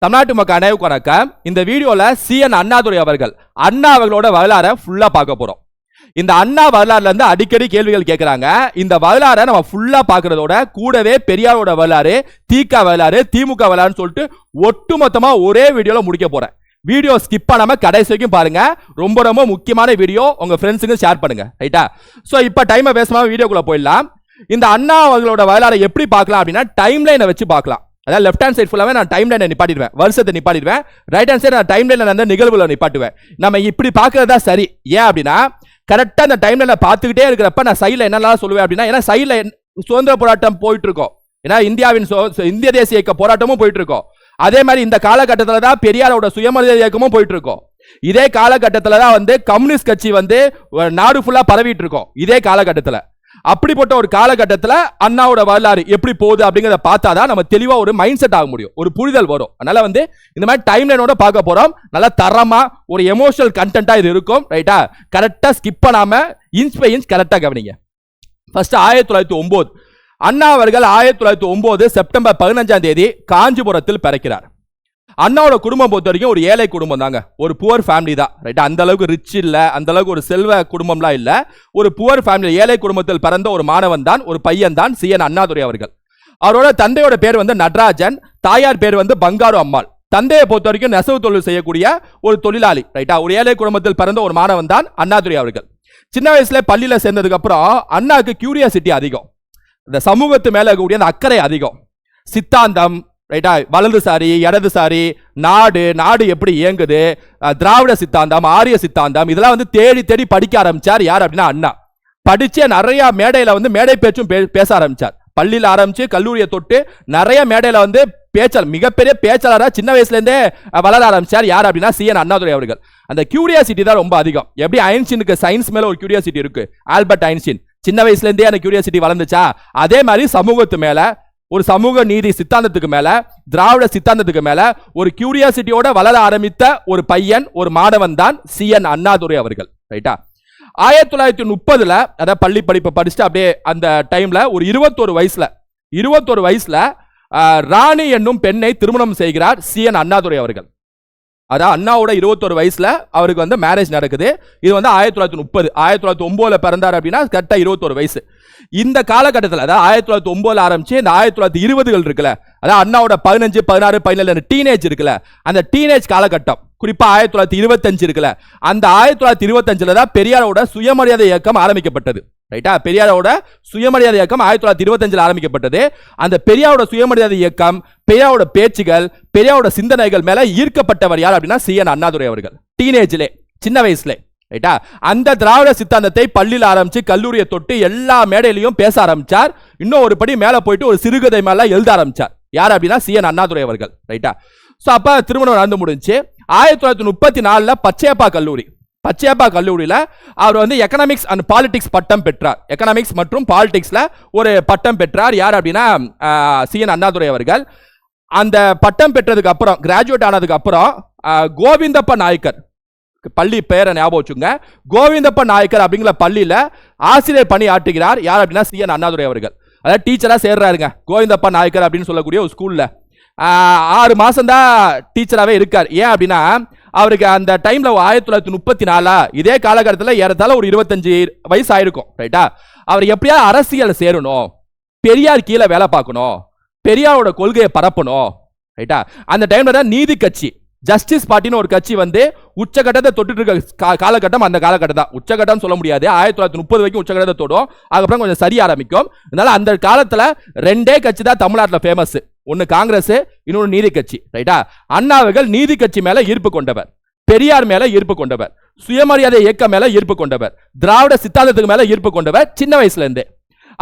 தமிழ்நாட்டு மக்கள் அனைவருக்கும் வணக்கம். இந்த வீடியோல சிஎன் அண்ணாதுரை அவர்களோட வரலாறை ஃபுல்லா பார்க்க போறோம். இந்த அண்ணா வரலாறுல இருந்து அடிக்கடி கேள்விகள் கேட்கிறாங்க. இந்த வரலாறை நம்ம ஃபுல்லா பார்க்கறதோட கூடவே பெரியாரோட வரலாறு, திக வரலாறு, திமுக வரலாறுன்னு சொல்லிட்டு ஒட்டுமொத்தமா ஒரே வீடியோல முடிக்க போறேன். வீடியோ ஸ்கிப் பண்ணாம கடைசி வரைக்கும் பாருங்க. ரொம்ப ரொம்ப முக்கியமான வீடியோ. உங்க ஃப்ரெண்ட்ஸுக்கு ஷேர் பண்ணுங்க. ரைட்டா? சோ இப்போ டைமை பேசாம வீடியோக்குள்ள போயிடலாம். இந்த அண்ணா அவர்களோட வரலாறை எப்படி பார்க்கலாம் அப்படின்னா டைம் லைனை வச்சு பார்க்கலாம். அதாவது லெஃப்ட் ஹேண்ட் சைடு ஃபுல்லாவே நான் டைம் லைனை நிப்பாட்டிடுவேன், வருஷத்தை நிப்பாட்டிடுவேன். ரைட் ஹேண்ட் சைடு நான் டைம் லைன்ல நடந்த நிகழ்வுகளை நிப்பாட்டுவேன். நம்ம இப்படி பார்க்கறதா சரி. ஏன் அப்படின்னா கரெக்டா அந்த டைம் லைனை பார்த்துக்கிட்டே இருக்கிறப்ப நான் சைடில் என்னெல்லாம் சொல்லுவேன் அப்படின்னா, ஏன்னா சைடில் சுதந்திர போராட்டம் போயிட்டு இருக்கோம், ஏன்னா இந்தியாவின் இந்திய தேசிய இயக்க போராட்டமும் போயிட்டு இருக்கோம். அதே மாதிரி இந்த காலகட்டத்தில் தான் பெரியாரோட சுயமரியாதை இயக்கமும் போயிட்டு இருக்கோம். இதே காலகட்டத்தில் தான் கம்யூனிஸ்ட் கட்சி நாடு ஃபுல்லா பரவிட்டு இருக்கோம். இதே காலகட்டத்தில் அப்படிப்பட்ட ஒரு காலகட்டத்தில் அண்ணாவோட வரலாறு எப்படி போகுது அப்படிங்கிறத பார்த்தாதான் நம்ம தெளிவா ஒரு மைண்ட் செட் ஆக முடியும், ஒரு புரிதல் வரும். அதனால இந்த மாதிரி டைம் லைனோட பார்க்க போறோம். நல்லா தரமா ஒரு எமோஷனல் கண்டென்ட்டா இது இருக்கும். ரைட்டா? கரெக்டா ஸ்கிப் பண்ணாம இன்ச் பை இன்ச் கரெக்டா கவனிங்க. ஃபர்ஸ்ட் 1909 அண்ணா அவர்கள் 1909 செப்டம்பர் 15ஆம் தேதி காஞ்சிபுரத்தில் பிறக்கிறார். அண்ணாவோட குடும்பம் பொறுத்த வரைக்கும் ஒரு ஏழை குடும்பம் தாங்க, ஒரு புவர் ஃபேமிலி தான். ரைட்டா? அந்த அளவுக்கு ரிச் இல்ல, அந்த அளவுக்கு ஒரு செல்வ குடும்பம்லாம் இல்ல, ஒரு புவர் ஃபேமிலி, ஏழை குடும்பத்தில் பிறந்த ஒரு மாணவன் தான், ஒரு பையன் தான் சிஎன் அண்ணாதுரை அவர்கள். அவரோட தந்தையோட பேர் நடராஜன், தாயார் பேர் பங்காரு அம்மாள். தந்தையை பொறுத்த வரைக்கும் நெசவு தொழில் செய்யக்கூடிய ஒரு தொழிலாளி. ரைட்டா? ஒரு ஏழை குடும்பத்தில் பிறந்த ஒரு மாணவன் தான் அண்ணாதுரை அவர்கள். சின்ன வயசுல பள்ளியில சேர்ந்ததுக்கு அப்புறம் அண்ணாவுக்கு கியூரியாசிட்டி அதிகம், இந்த சமூகத்து மேல இருக்கக்கூடிய அந்த அக்கறை அதிகம். சித்தாந்தம், ரைட்டா, வலதுசாரி இடதுசாரி, நாடு எப்படி இயங்குது, திராவிட சித்தாந்தம், ஆரிய சித்தாந்தம், இதெல்லாம் தேடி தேடி படிக்க ஆரம்பிச்சார். யார் அப்படின்னா அண்ணா. படிச்சே நிறைய மேடையில மேடை பேச்சும் பேச ஆரம்பிச்சார். பள்ளியில் ஆரம்பிச்சு கல்லூரியை தொட்டு நிறைய மேடையில மிகப்பெரிய பேச்சாளராக சின்ன வயசுல இருந்தே வளர ஆரம்பிச்சார். யார் அப்படின்னா சிஎன் அண்ணாதுரை அவர்கள். அந்த கியூரியாசிட்டி தான் ரொம்ப அதிகம். எப்படி ஐன்ஸ்டீனுக்கு சயின்ஸ் மேல ஒரு கியூரியாசிட்டி இருக்கு, ஆல்பர்ட் ஐன்ஸ்டீன் சின்ன வயசுல இருந்தே அந்த கியூரியாசிட்டி வளர்ந்துச்சா, அதே மாதிரி சமூகத்து மேல, ஒரு சமூக நீதி சித்தாந்தத்துக்கு மேல, திராவிட சித்தாந்தத்துக்கு மேல ஒரு கியூரியாசிட்டியோட வளர ஆரம்பித்த ஒரு பையன், ஒரு மாணவன் தான் சிஎன் அண்ணாதுரை அவர்கள். ரைட்டா? 1930 அதாவது பள்ளி படிப்பை படிச்சுட்டு அப்படியே அந்த டைம்ல ஒரு 21 வயசுல ராணி என்னும் பெண்ணை திருமணம் செய்கிறார் சிஎன் அண்ணாதுரை அவர்கள். அதான் அண்ணாவோட 21 வயசுல அவருக்கு மேரேஜ் நடக்குது. இது 1930. 1909 பிறந்தார் அப்படின்னா கரெக்டா 21 வயசு. இந்த காலகட்டத்தில் அதாவது 1909 ஆரம்பிச்சு இந்த 1920 இருக்குல்ல, அதாவது அண்ணாவோட 15, 16, 17 டீனேஜ் இருக்குல்ல, அந்த டீனேஜ் காலகட்டம், குறிப்பா 1925 இருக்குல்ல, அந்த 1925 தான் பெரியாரோட சுயமரியாதை இயக்கம் ஆரம்பிக்கப்பட்டது. ரைட்டா? பெரியாரோட சுயமரியாதை இயக்கம் 1925 ஆரம்பிக்கப்பட்டது. அந்த பெரியாரோட சுயமரியாதை இயக்கம், பெரியாரோட பேச்சுகள், பெரியாரோட சிந்தனைகள் மேல ஈர்க்கப்பட்டவர் யார் அப்படின்னா சிஎன் அண்ணாதுரை அவர்கள். டீனேஜ்ல, சின்ன வயசுல. ரைட்டா? அந்த திராவிட சித்தாந்தத்தை பள்ளியில் ஆரம்பிச்சு கல்லூரியை தொட்டு எல்லா மேடையிலையும் பேச ஆரம்பிச்சார். இன்னும் ஒரு படி மேல போயிட்டு ஒரு சிறுகதை மேல எழுத ஆரம்பிச்சார். யார் அப்படின்னா சிஎன் அண்ணாதுரை அவர்கள். ரைட்டா? சோ அப்ப திருமணம் நடந்து முடிஞ்சு 1934 பச்சையப்பா கல்லூரியில அவர் எக்கனாமிக்ஸ் அண்ட் பாலிடிக்ஸ் பட்டம் பெற்றார். எக்கனாமிக்ஸ் மற்றும் பாலிடிக்ஸ்ல ஒரு பட்டம் பெற்றார். யார் அப்படின்னா சிஎன் அண்ணாதுரை அவர்கள். அந்த பட்டம் பெற்றதுக்கு அப்புறம், கிராஜுவேட் ஆனதுக்கு அப்புறம் கோவிந்தப்ப நாயக்கர் பள்ளி பெயரை ஞாபகம் வச்சுங்க, கோவிந்தப்ப நாயக்கர் அப்படிங்கிற பள்ளியில ஆசிரியர் பணி ஆற்றுகிறார். யார் அப்படின்னா சிஎன் அண்ணாதுரை அவர்கள். அதாவது டீச்சரா சேர்றாருங்க கோவிந்தப்ப நாயக்கர் அப்படின்னு சொல்லக்கூடிய ஒரு ஸ்கூல்ல 6 மாசம் தான் டீச்சராகவே இருக்கார். ஏன் அப்படின்னா அவருக்கு அந்த டைம்ல 1934 இதே காலகட்டத்தில் ஏறத்தாழ ஒரு 25 வயசு ஆயிருக்கும். ரைட்டா? அவர் எப்படியா அரசியல் சேரணும், பெரியார் கீழே வேலை பார்க்கணும், பெரியாரோட கொள்கையை பரப்பணும். ரைட்டா? அந்த டைம்ல தான் நீதி கட்சி, ஜஸ்டிஸ் பார்ட்டின்னு ஒரு கட்சி உச்சகட்டத்தை தொட்டு இருக்க காலகட்டம். அந்த காலகட்டம் தான் உச்சகட்டம் சொல்ல முடியாது, 1930 வரைக்கும் உச்சகட்டத்தை தொடும், அதுக்கப்புறம் கொஞ்சம் சரி ஆரம்பிக்கும். அதனால அந்த காலத்துல 2 கட்சி தான் தமிழ்நாட்டில் ஃபேமஸ், ஒன்னு காங்கிரஸ், இன்னொன்னு நீதி கட்சி. ரைட்டா? அண்ணாவர்கள் நீதி கட்சி மேல ஈர்ப்பு கொண்டவர், பெரியார் மேல ஈர்ப்பு கொண்டவர், சுயமரியாதை இயக்கம் மேல ஈர்ப்பு கொண்டவர், திராவிட சித்தாந்தத்துக்கு மேல ஈர்ப்பு கொண்டவர் சின்ன வயசுல இருந்தே.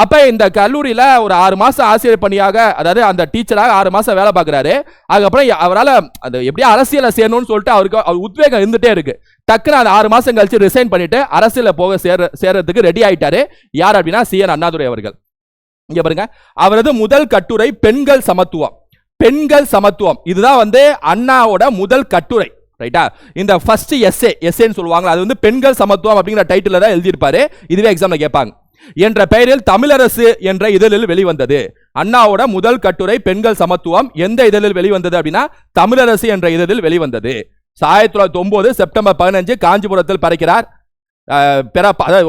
அப்ப இந்த கல்லூரியில ஒரு 6 மாசம் ஆசிரியர் பணியாக, அதாவது அந்த டீச்சராக 6 மாசம் வேலை பார்க்கிறாரு. அதுக்கப்புறம் அவரால் அது எப்படியா அரசியல சேரணும்னு சொல்லிட்டு அவர் உத்வேகம் இருந்துட்டே இருக்கு. டக்குன்னு அந்த 6 மாசம் கழிச்சு ரிசைன் பண்ணிட்டு அரசியல போக சேர்றதுக்கு ரெடி ஆயிட்டாரு. யார் அப்படின்னா சிஎன் அண்ணாதுரை அவர்கள். இங்க பாருங்க, அவரது முதல் கட்டுரை பெண்கள் சமத்துவம். இதுதான் அண்ணாவோட முதல் கட்டுரை. ரைட்டா? இந்த ஃபர்ஸ்ட் எஸ்ஏன்னு சொல்லுவாங்க, அது பெண்கள் சமத்துவம் அப்படிங்கிற டைட்டில் தான் எழுதியிருப்பாரு. இதுவே எக்ஸாம்ல கேட்பாங்க. என்ற பெயரில் தமிழரசு என்ற இதழில் வெளிவந்தது. அண்ணாவோட முதல் கட்டுரை பெண்கள் சமத்துவம் எந்த இதழில் வெளிவந்தது அப்படின்னா தமிழரசு என்ற இதழில் வெளிவந்தது. 1909 செப்டம்பர் 15 காஞ்சிபுரத்தில் பிறக்கிறார்.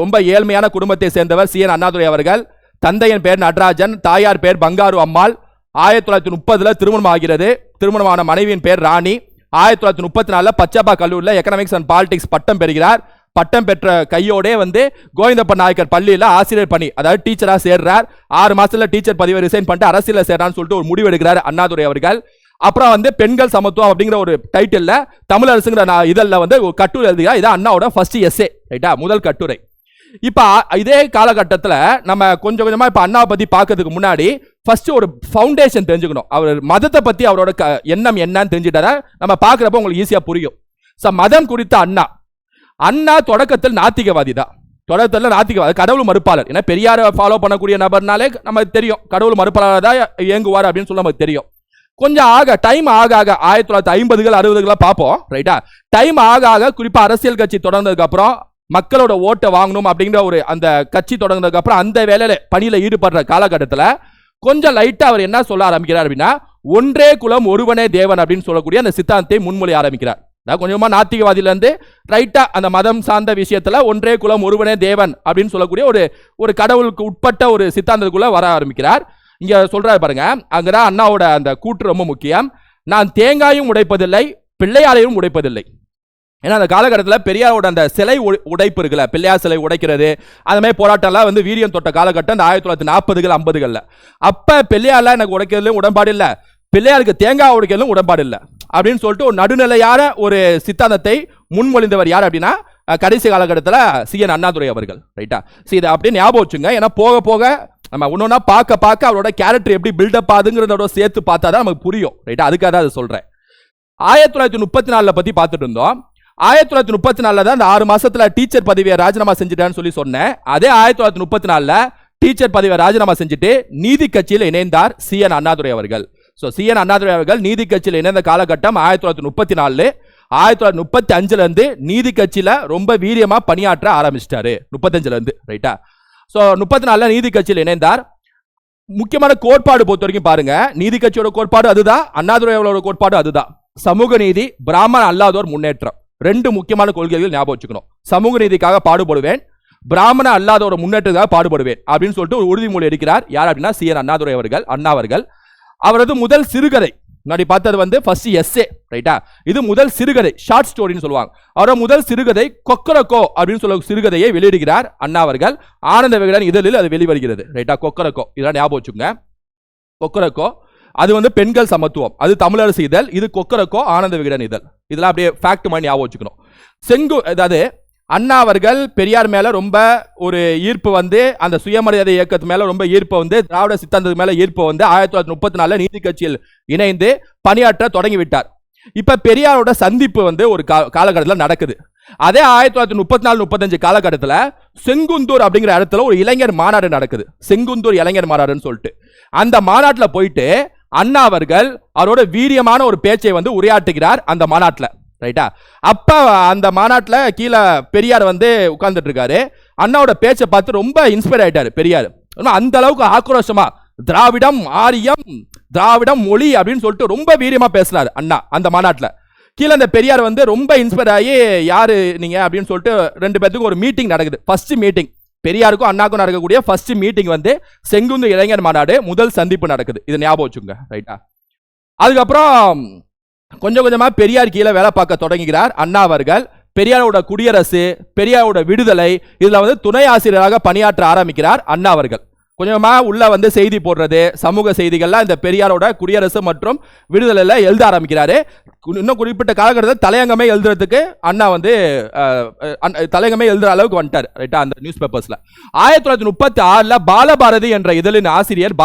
ரொம்ப ஏழ்மையான குடும்பத்தை சேர்ந்தவர் சி.என். அண்ணாதுரை அவர்கள். தந்தையின் பேர் நடராஜன், தாயார் பேர் பங்காரு அம்மாள். 1930 திருமணம் ஆகிறது. திருமணமான மனைவியின் பேர் ராணி. 1934 பச்சப்பா கல்லூரியில் எக்கனாமிக்ஸ் அண்ட் பாலிடிக்ஸ் பட்டம் பெறுகிறார். பட்டம் பெற்ற கையோடே கோவிந்தப்ப நாயக்கர் பள்ளியில் ஆசிரியர் பணி, அதாவது டீச்சரா சேர்றார். 6 மாசத்துல டீச்சர் பதவியை ரிசைன் பண்ணிட்டு அரசியல் சேர்றான்னு சொல்லிட்டு ஒரு முடிவு எடுக்கிறார் அண்ணாதுரை அவர்கள். அப்புறம் பெண்கள் சமத்துவம் அப்படிங்கிற ஒரு டைட்டில் தமிழரசுங்கிற இதழில் ஒரு கட்டுரை எழுதுகிறார். இதான் அண்ணாவோட ஃபர்ஸ்ட் எஸ்ஸே, ரைட்டா, முதல் கட்டுரை. இப்ப இதே காலகட்டத்தில் நம்ம கொஞ்சம் கொஞ்சமா இப்ப அண்ணாவை பத்தி பார்க்கறதுக்கு முன்னாடி ஃபர்ஸ்ட் ஒரு ஃபவுண்டேஷன் தெரிஞ்சுக்கணும். அவர் மதத்தை பத்தி அவரோட எண்ணம் என்னன்னு தெரிஞ்சுட்டாரா நம்ம பார்க்கிறப்ப உங்களுக்கு ஈஸியா புரியும். மதம் குறித்த அண்ணா தொடக்கத்தில் நாத்திகவாதி தான். தொடக்கத்தில் நாத்திகவாதி, கடவுள் மறுப்பாளர். ஏன்னா பெரியாரை ஃபாலோ பண்ணக்கூடிய நபர்னாலே நமக்கு தெரியும் கடவுள் மறுப்பாளர் தான் இயங்குவார் அப்படின்னு சொல்ல நமக்கு தெரியும். கொஞ்சம் டைம் ஆக 1950கள் 60களை பார்ப்போம், ரைட்டா. டைம் ஆக குறிப்பா அரசியல் கட்சி தொடர்ந்ததுக்கு அப்புறம் மக்களோட ஓட்டை வாங்கணும் அப்படிங்கிற ஒரு அந்த கட்சி தொடர்ந்ததுக்கு அப்புறம் அந்த வேலையில பணியில ஈடுபடுற காலகட்டத்தில் கொஞ்சம் லைட்டா அவர் என்ன சொல்ல ஆரம்பிக்கிறார் அப்படின்னா ஒன்றே குலம் ஒருவனே தேவன் அப்படின்னு சொல்லக்கூடிய அந்த சித்தாந்தத்தை முன்மொழி ஆரம்பிக்கிறார். கொஞ்சமா நாத்திகவாதியிலிருந்து ரைட்டா அந்த மதம் சார்ந்த விஷயத்துல ஒன்றே குலம் ஒருவனே தேவன் அப்படின்னு சொல்லக்கூடிய ஒரு கடவுளுக்கு உட்பட்ட ஒரு சித்தாந்தத்துக்குள்ள வர ஆரம்பிக்கிறார். இங்க சொல்றாரு பாருங்க, அங்கதான் அண்ணாவோட அந்த கூற்று ரொம்ப முக்கியம். நான் தேங்காயும் உடைப்பதில்லை, பிள்ளையாரையும் உடைப்பதில்லை. ஏன்னா அந்த காலகட்டத்தில் பெரியாரோட அந்த சிலை உடைப்பு இருக்குல்ல, பிள்ளையார் சிலை உடைக்கிறது, அந்த மாதிரி போராட்டம்லாம் வீரியம் தொட்ட காலகட்டம் இந்த 1940கள் 50களில். அப்ப பிள்ளையார்லாம் எனக்கு உடைக்கிறதுலையும் உடன்பாடு இல்லை, பிள்ளையாருக்கு தேங்காய் உடைக்கிறதும் உடன்பாடு இல்லை அப்படின்னு சொல்லிட்டு ஒரு நடுநிலையான ஒரு சித்தாந்தத்தை முன்மொழிந்தவர் யார் அப்படின்னா கடைசி காலகட்டத்தில் சி.என். அண்ணாதுரை அவர்கள், ரைட்டா. இதை அப்படியே ஞாபகம் வச்சுங்க. ஏன்னா போக போக நம்ம ஒன்னொன்னா பார்க்க அவரோட கேரக்டர் எப்படி பில்டப் ஆகுதுங்கிறதோட சேர்த்து பார்த்தா தான் நமக்கு புரியும், ரைட்டா. அதுக்காக தான் அதை சொல்றேன். 1934 பத்தி பார்த்துட்டு இருந்தோம். 1934 தான் அந்த 6 மாசத்துல டீச்சர் பதவியை ராஜினாமா செஞ்சுட்டான்னு சொல்லி சொன்னேன். அதே 1934 டீச்சர் பதவியை ராஜினாமா செஞ்சுட்டு நீதி கட்சியில் இணைந்தார் சி.என். அண்ணாதுரை அவர்கள். சி.என். அண்ணாதுரை அவர்கள் நீதி கட்சியில் இணைந்த காலகட்டம் 1934. 1935 இருந்து நீதி கட்சியில ரொம்ப வீரியமா பணியாற்ற ஆரம்பிச்சிட்டாரு. 35 இருந்து, ரைட்டா. 34 நீதி கட்சியில் இணைந்தார். முக்கியமான கோட்பாடு பொறுத்த வரைக்கும் பாருங்க, நீதி கட்சியோட கோட்பாடு அதுதான், அண்ணாதுரை அவர்களோட கோட்பாடு அதுதான். சமூக நீதி, பிராமண அல்லாதோர் முன்னேற்றம், 2 முக்கியமான கொள்கைகள் ஞாபகம் வச்சுக்கணும். சமூக நீதிக்காக பாடுபடுவேன், பிராமண அல்லாதோட முன்னேற்றத்துக்காக பாடுபடுவேன் அப்படின்னு சொல்லிட்டு ஒரு உறுதிமொழி எடுக்கிறார். யார் அப்படின்னா சி.என். அண்ணாதுரை அவர்கள், அண்ணா அவர்கள். அவரது முதல் சிறுகதை முன்னாடி பார்த்தது ஃபர்ஸ்ட் எஸ்ஸே, ரைட்டா. இது முதல் சிறுகதை, ஷார்ட் ஸ்டோரின்னு சொல்லுவாங்க. அவரோட முதல் சிறுகதை கொக்கரக்கோ அப்படின்னு சொல்ல சிறுகதையை வெளியிடுகிறார் அண்ணா அவர்கள். ஆனந்த விகடன் இதழில் அது வெளிவருகிறது, ரைட்டா. கொக்கரக்கோ, இதெல்லாம் ஞாபகம் வச்சுங்க. கொக்கரக்கோ அது பெண்கள் சமத்துவம், அது தமிழரசு இதழ். இது கொக்கரக்கோ ஆனந்த விகடன் இதழ். இதெல்லாம் அப்படியே ஃபேக்ட் மாதிரி ஞாபகம் வச்சுக்கணும். அதாவது அண்ணா அவர்கள் பெரியார் மேல ரொம்ப ஒரு ஈர்ப்பு அந்த சுயமரியாதை இயக்கத்து மேல ரொம்ப ஈர்ப்பு திராவிட சித்தாந்தத்து மேல ஈர்ப்பு 1934 நீதி கட்சியில் இணைந்து பணியாற்ற தொடங்கி விட்டார். இப்ப பெரியாரோட சந்திப்பு ஒரு காலகட்டத்தில் நடக்குது. அதே 1934-35 காலகட்டத்தில் செங்குந்தூர் அப்படிங்கிற இடத்துல ஒரு இளைஞர் மாநாடு நடக்குது. செங்குந்தூர் இளைஞர் மாநாடுன்னு சொல்லிட்டு அந்த மாநாட்டில் போயிட்டு அண்ணா அவர்கள் அவரோட வீரியமான ஒரு பேச்சை உரையாற்றுகிறார் அந்த மாநாட்டில், ரைட்டா. அப்ப அந்த மாநாட்டில் கீழே பெரியார் உட்கார்ந்துட்டு இருக்காரு. அண்ணாவோட பேச்சை பார்த்து ரொம்ப இன்ஸ்பயர் ஆயிட்டாரு பெரியார். அந்த அளவுக்கு ஆக்ரோஷமா திராவிடம் ஆரியம் திராவிடம் மொழி அப்படின்னு சொல்லிட்டு ரொம்ப வீரியமா பேசினார் அண்ணா அந்த மாநாட்டில். கீழே அந்த பெரியார் ரொம்ப இன்ஸ்பயர் ஆகி யாரு நீங்க அப்படின்னு சொல்லிட்டு 2 பேத்துக்கும் ஒரு மீட்டிங் நடக்குது. ஃபர்ஸ்ட் மீட்டிங் பெரியாருக்கும் அண்ணாக்கும் நடக்கக்கூடிய ஃபர்ஸ்ட் மீட்டிங் செங்குந்து இளைஞர் மாநாடு, முதல் சந்திப்பு நடக்குது. இதை ஞாபகம் வச்சுங்க, ரைட்டா. அதுக்கப்புறம் கொஞ்சம் கொஞ்சமா பெரியார் கீழே வேலை பார்க்க தொடங்குகிறார் அண்ணா அவர்கள். பெரியாரோட குடியரசு, பெரியாரோட விடுதலை, இதுல துணை ஆசிரியராக பணியாற்ற ஆரம்பிக்கிறார் அண்ணா அவர்கள். கொஞ்சமா உள்ள செய்தி போடுறது, சமூக செய்திகள்லாம் இந்த பெரியாரோட குடியரசு மற்றும் விடுதலையில எழுத ஆரம்பிக்கிறாரு. இன்னும் குறிப்பிட்ட காலகட்டத்தில் தலையங்கமே எழுதுறதுக்கு அண்ணா தலையங்கமே எழுதுற அளவுக்கு வந்துட்டார், ரைட்டா, அந்த நியூஸ் பேப்பர்ஸ்ல. 1936 பாலபாரதி என்ற இதழின் ஆசிரியர்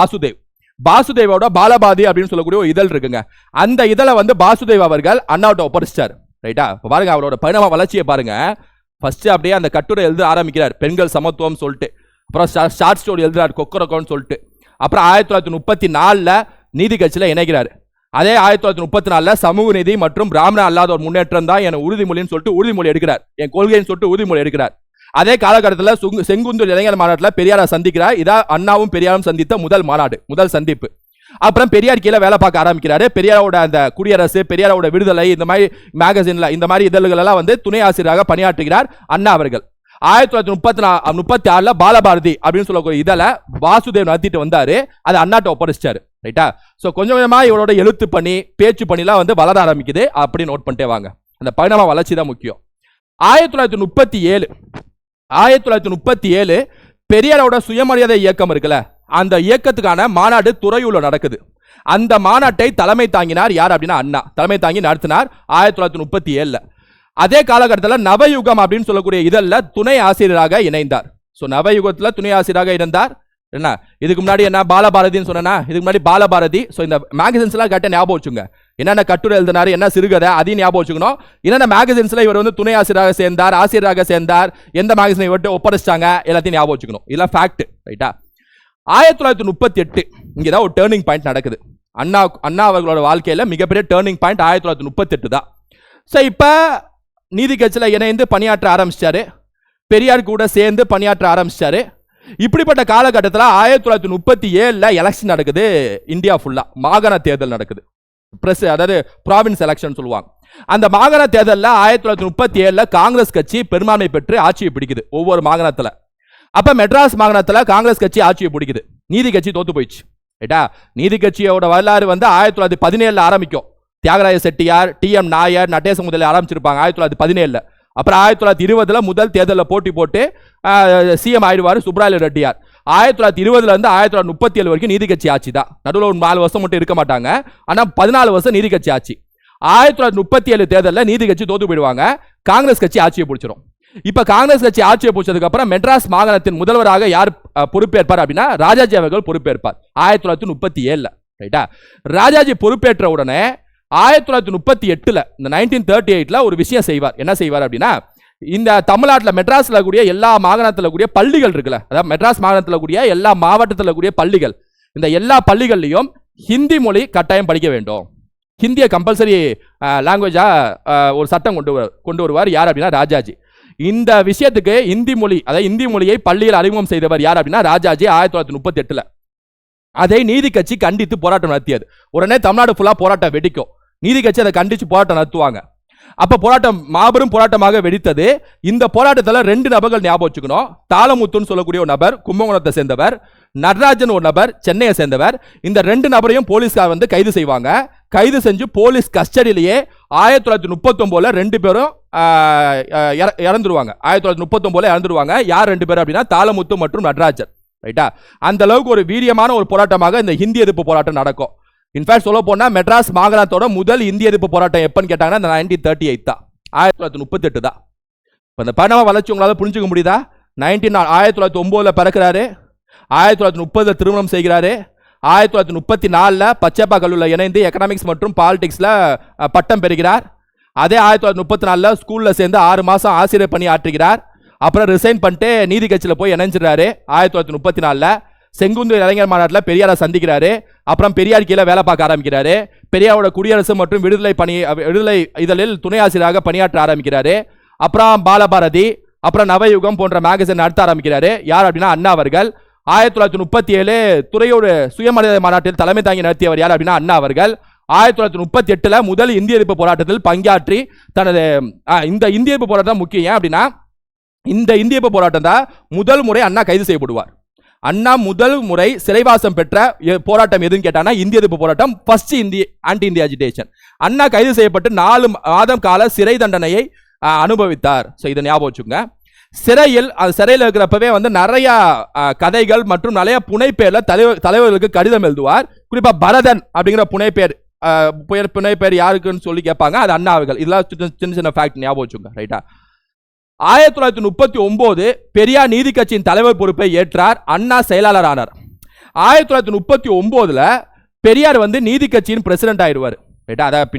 பாசுதேவோட பாலபாதி அப்படின்னு சொல்லக்கூடிய ஒரு இதழ் இருக்குங்க. அந்த இதழை பாசுதேவ் அவர்கள் அண்ணாவிட்ட ஒப்படைச்சிட்டார், ரைட்டா. பாருங்க அவரோட பரிணாம வளர்ச்சியை பாருங்க. ஃபர்ஸ்ட் அப்படியே அந்த கட்டுரை எழுத ஆரம்பிக்கிறார், பெண்கள் சமத்துவம் சொல்லிட்டு. அப்புறம் ஷார்ட் ஸ்டோரி எழுதுறாரு கொக்கரக்கோன்னு சொல்லிட்டு. அப்புறம் 1934 நீதி கட்சியில் இணைக்கிறார். அதே 1934 சமூக நீதி மற்றும் பிராமண அல்லாத ஒரு முன்னேற்றம் தான் என் உறுதிமொழின்னு சொல்லிட்டு உறுதிமொழி எடுக்கிறார், என் கொள்கைன்னு சொல்லிட்டு உறுதிமொழி எடுக்கிறார். அதே காலகட்டத்தில் செங்குந்தூர் இளைஞர் மாநாட்டில் பெரியாரை சந்திக்கிறார். இதான் அண்ணாவும் பெரியாரும் சந்தித்த முதல் மாநாடு, முதல் சந்திப்பு. அப்புறம் பெரியார் கீழே வேலை பார்க்க ஆரம்பிக்கிறாரு. பெரியாரோட அந்த குடியரசு, பெரியாரோட விடுதலை, இந்த மாதிரி மேகசின்ல இந்த மாதிரி இதழ்கள் எல்லாம் வந்து துணை ஆசிரியராக பணியாற்றுகிறார் அண்ணா அவர்கள். 1936 பாலபாரதி அப்படின்னு சொல்லக்கூடிய இதழ வாசுதேவ் நடத்திட்டு வந்தாரு. அதை அண்ணாட்ட ஒப்படைச்சிட்டாரு. ரைட்டா? ஸோ கொஞ்சம் கொஞ்சமா இவரோட எழுத்து பணி, பேச்சு பணிலாம் வந்து வளர ஆரம்பிக்குது. அப்படி நோட் பண்ணிட்டே வாங்க. அந்த பரிணாம வளர்ச்சி தான் முக்கியம். 1937 பெரியாரோட சுயமரியாதை இயக்கம் இருக்குல்ல, அந்த இயக்கத்துக்கான மாநாடு துறையூர்ல நடக்குது. அந்த மாநாட்டை தலைமை தாங்கினார் யார் அப்படின்னா அண்ணா. தலைமை தாங்கி நடத்தினார் 1937. அதே காலகட்டத்தில் நவயுகம் அப்படின்னு சொல்லக்கூடிய இதழில் துணை ஆசிரியராக இணைந்தார். ஸோ நவயுகத்தில் துணை ஆசிரியராக இருந்தார். என்ன இதுக்கு முன்னாடி என்ன பாலபாரதின்னு சொன்னா, இதுக்கு முன்னாடி பாலபாரதி. ஸோ இந்த மேகசின்ஸ்லாம் கேட்ட ஞாபகம் வச்சுங்க. என்னென்ன கட்டுரை எழுதினாரு, என்ன சிறுகதை, அதையும் ஞாபகம் வச்சுக்கணும். என்னென்ன மேகசின்ஸ்ல இவர் வந்து துணை ஆசிரியராக சேர்ந்தார், ஆசிரியராக சேர்ந்தார், எந்த மேகசினை இவர்கிட்ட ஒப்படைச்சிட்டாங்க, எல்லாத்தையும் ஞாபகம் வச்சுக்கணும். இதெல்லாம் ஃபேக்ட். ரைட்டா? 1938 இங்கதான் ஒரு டேர்னிங் பாயிண்ட் நடக்குது. அண்ணா அவர்களோட வாழ்க்கையில மிகப்பெரிய டேர்னிங் பாயிண்ட் 1938 தான். ஸோ இப்போ நீதி கட்சியில் இணைந்து பணியாற்ற ஆரம்பிச்சாரு. பெரியார் கூட சேர்ந்து பணியாற்ற ஆரம்பிச்சாரு. இப்படிப்பட்ட காலகட்டத்தில் 1937 எலெக்ஷன் நடக்குது. இந்தியா ஃபுல்லா மாகாண தேர்தல் நடக்குது. அதாவது ப்ராவின்ஸ் எலெக்ஷன் சொல்லுவாங்க. அந்த மாகாண தேர்தலில் 1937 காங்கிரஸ் கட்சி பெரும்பான்மை பெற்று ஆட்சியை பிடிக்குது ஒவ்வொரு மாகாணத்தில். அப்ப மெட்ராஸ் மாகாணத்தில் காங்கிரஸ் கட்சி ஆட்சியை பிடிக்குது. நீதி கட்சி தோத்து போயிடுச்சு. ரைட்டா? நீதி கட்சியோட வரலாறு வந்து 1917 ஆரம்பிக்கும். தியாகராஜ செட்டியார், TM நாயர், நடேச முதலி ஆரம்பிச்சிருப்பாங்க 1917. அப்புறம் 1920 முதல் தேர்தலில் போட்டி போட்டு CM ஆயிடுவார் சுப்ராயலு ரெட்டியார். 1920 இருந்து 1937 வரைக்கும் நீதி கட்சி ஆட்சி தான். நடுவில் ஒரு 4 வருஷம் மட்டும் இருக்க மாட்டாங்க. ஆனால் 14 வருஷம் நீதி கட்சி ஆட்சி. 1937 தேர்தலில் நீதி கட்சி தோத்து போயிடுவாங்க. காங்கிரஸ் கட்சி ஆட்சியை பிடிச்சிடும். இப்ப காங்கிரஸ் கட்சி ஆட்சியை பிடிச்சதுக்கு அப்புறம் மெட்ராஸ் மாகாணத்தின் முதல்வராக யார் பொறுப்பேற்பார் அப்படின்னா ராஜாஜி அவர்கள் பொறுப்பேற்பார் 1937. ரைட்டா? ராஜாஜி பொறுப்பேற்ற உடனே 1938 இந்த 1938 ஒரு விஷயம் செய்வார். என்ன செய்வார் அப்படின்னா, இந்த தமிழ்நாட்டில் மெட்ராஸ்ல கூடிய எல்லா மாகாணத்தில் கூடிய பள்ளிகள் இருக்குல்ல, அதாவது மெட்ராஸ் மாகாணத்தில் கூடிய எல்லா மாவட்டத்தில் கூடிய பள்ளிகள், இந்த எல்லா பள்ளிகள்லையும் ஹிந்தி மொழி கட்டாயம் படிக்க வேண்டும். ஹிந்தியை கம்பல்சரி லாங்குவேஜா ஒரு சட்டம் கொண்டு வருவார். யார் அப்படின்னா ராஜாஜி. இந்த விஷயத்துக்கு இந்தி மொழி, அதாவது இந்தி மொழியை பள்ளியில் அறிமுகம் செய்தவர் யார் அப்படின்னா ராஜாஜி 1938. அதை நீதி கட்சி கண்டித்து போராட்டம் நடத்தியது. உடனே தமிழ்நாடு ஃபுல்லா போராட்டம் வெடிக்கும். நீதி கட்சி அதை கண்டிச்சு போராட்டம் நடத்துவாங்க. அப்ப போராட்டம் மாபெரும் போராட்டமாக வெடித்தது. இந்த போராட்டத்தில் 2 நபர்கள் ஞாபகம் வச்சுக்கணும். தாளமுத்துன்னு சொல்லக்கூடிய ஒரு நபர் கும்பகோணத்தை சேர்ந்தவர், நடராஜன் ஒரு நபர் சென்னையை சேர்ந்தவர். இந்த 2 நபரையும் போலீஸ்கார் வந்து கைது செய்வாங்க. கைது செஞ்சு போலீஸ் கஸ்டடியிலேயே 1939 2 பேரும் இறந்துருவாங்க. 1939 இறந்துருவாங்க. யார் 2 பேரும் அப்படின்னா தாளமுத்து மற்றும் நடராஜன். ரைட்டா? அந்த அளவுக்கு ஒரு வீரியமான ஒரு போராட்டமாக இந்த ஹிந்தி எதிர்ப்பு போராட்டம் நடக்கும். இன்ஃபேக்ட் சொல்ல போனா மெட்ராஸ் மாகாணத்தோட முதல் இந்திய எதிர்ப்பு போராட்டம் எப்பன்னு கேட்டாங்கன்னா இந்த 1938 தான், 1938 தான். இந்த பரிணாம வளர்ச்சி உங்களால புரிஞ்சுக்க முடியுதா? 1909 பிறக்கிறாரு, 1930 திருமணம் செய்கிறாரு, 1934 பச்சைப்பா கல்லூரியில் இணைந்து எக்கனாமிக்ஸ் மற்றும் பாலிடிக்ஸ்ல பட்டம் பெறுகிறார். அதே 1934 ஸ்கூல்ல சேர்ந்து 6 மாசம் ஆசிரியர் பணி ஆற்றுகிறார். அப்புறம் ரிசைன் பண்ணிட்டு நீதி கட்சியில் போய் இணைஞ்சிடறாரு. 1934 செங்குந்தூர் இளைஞர் மாநாட்டில் பெரியாரை சந்திக்கிறாரு. அப்புறம் பெரியார் கீழே வேலை பார்க்க ஆரம்பிக்கிறாரு. பெரியாரோட குடியரசு மற்றும் விடுதலை இதழில் துணை ஆசிரியராக பணியாற்ற ஆரம்பிக்கிறாரு. அப்புறம் பாலபாரதி, அப்புறம் நவயுகம் போன்ற மேகசின் நடத்த ஆரம்பிக்கிறாரு. யார் அப்படின்னா அண்ணா அவர்கள். 1937 துறையோடு சுயமரியாதை மாநாட்டில் தலைமை தாங்கி நடத்தியவர் யார் அப்படின்னா அண்ணா அவர்கள். 1938 முதல் இந்திய எதிர்ப்பு போராட்டத்தில் பங்காற்றி தனது இந்த இந்திய எதிர்ப்பு போராட்டம் முக்கியம். ஏன் அப்படின்னா இந்த இந்திய எதிர்ப்பு போராட்டம் தான் முதல் முறை அண்ணா கைது செய்யப்படுவார். அண்ணா முதல் முறை சிறைவாசம் பெற்ற போராட்டம் எதுன்னு கேட்டானா இந்திய எதிர்ப்பு போராட்டம். First anti India agitation. Anna கைது செய்யப்பட்டு 4 மாதம் கால சிறை தண்டனையை அனுபவித்தார். ஸோ இதை ஞாபகம் வச்சுங்க. சிறையில் இருக்கிறப்பவே வந்து நிறைய கதைகள் மற்றும் நிறைய புனைப்பேர்ல தலைவர்களுக்கு கடிதம் எழுதுவார். குறிப்பா பரதன் அப்படிங்கிற புனைப்பேர் யாருக்குன்னு சொல்லி கேட்பாங்க. அது அண்ணா அவர்கள். இதெல்லாம் சின்ன சின்ன ஃபேக்ட் ஞாபகம் வச்சுங்க. ரைட்டா? 1939 பெரியார் நீதி கட்சியின் தலைவர் பொறுப்பை ஏற்றார். அண்ணா செயலாளர் ஆனார். 1939 பெரியார் வந்து நீதி கட்சியின் பிரசிடென்ட் ஆயிடுவார்.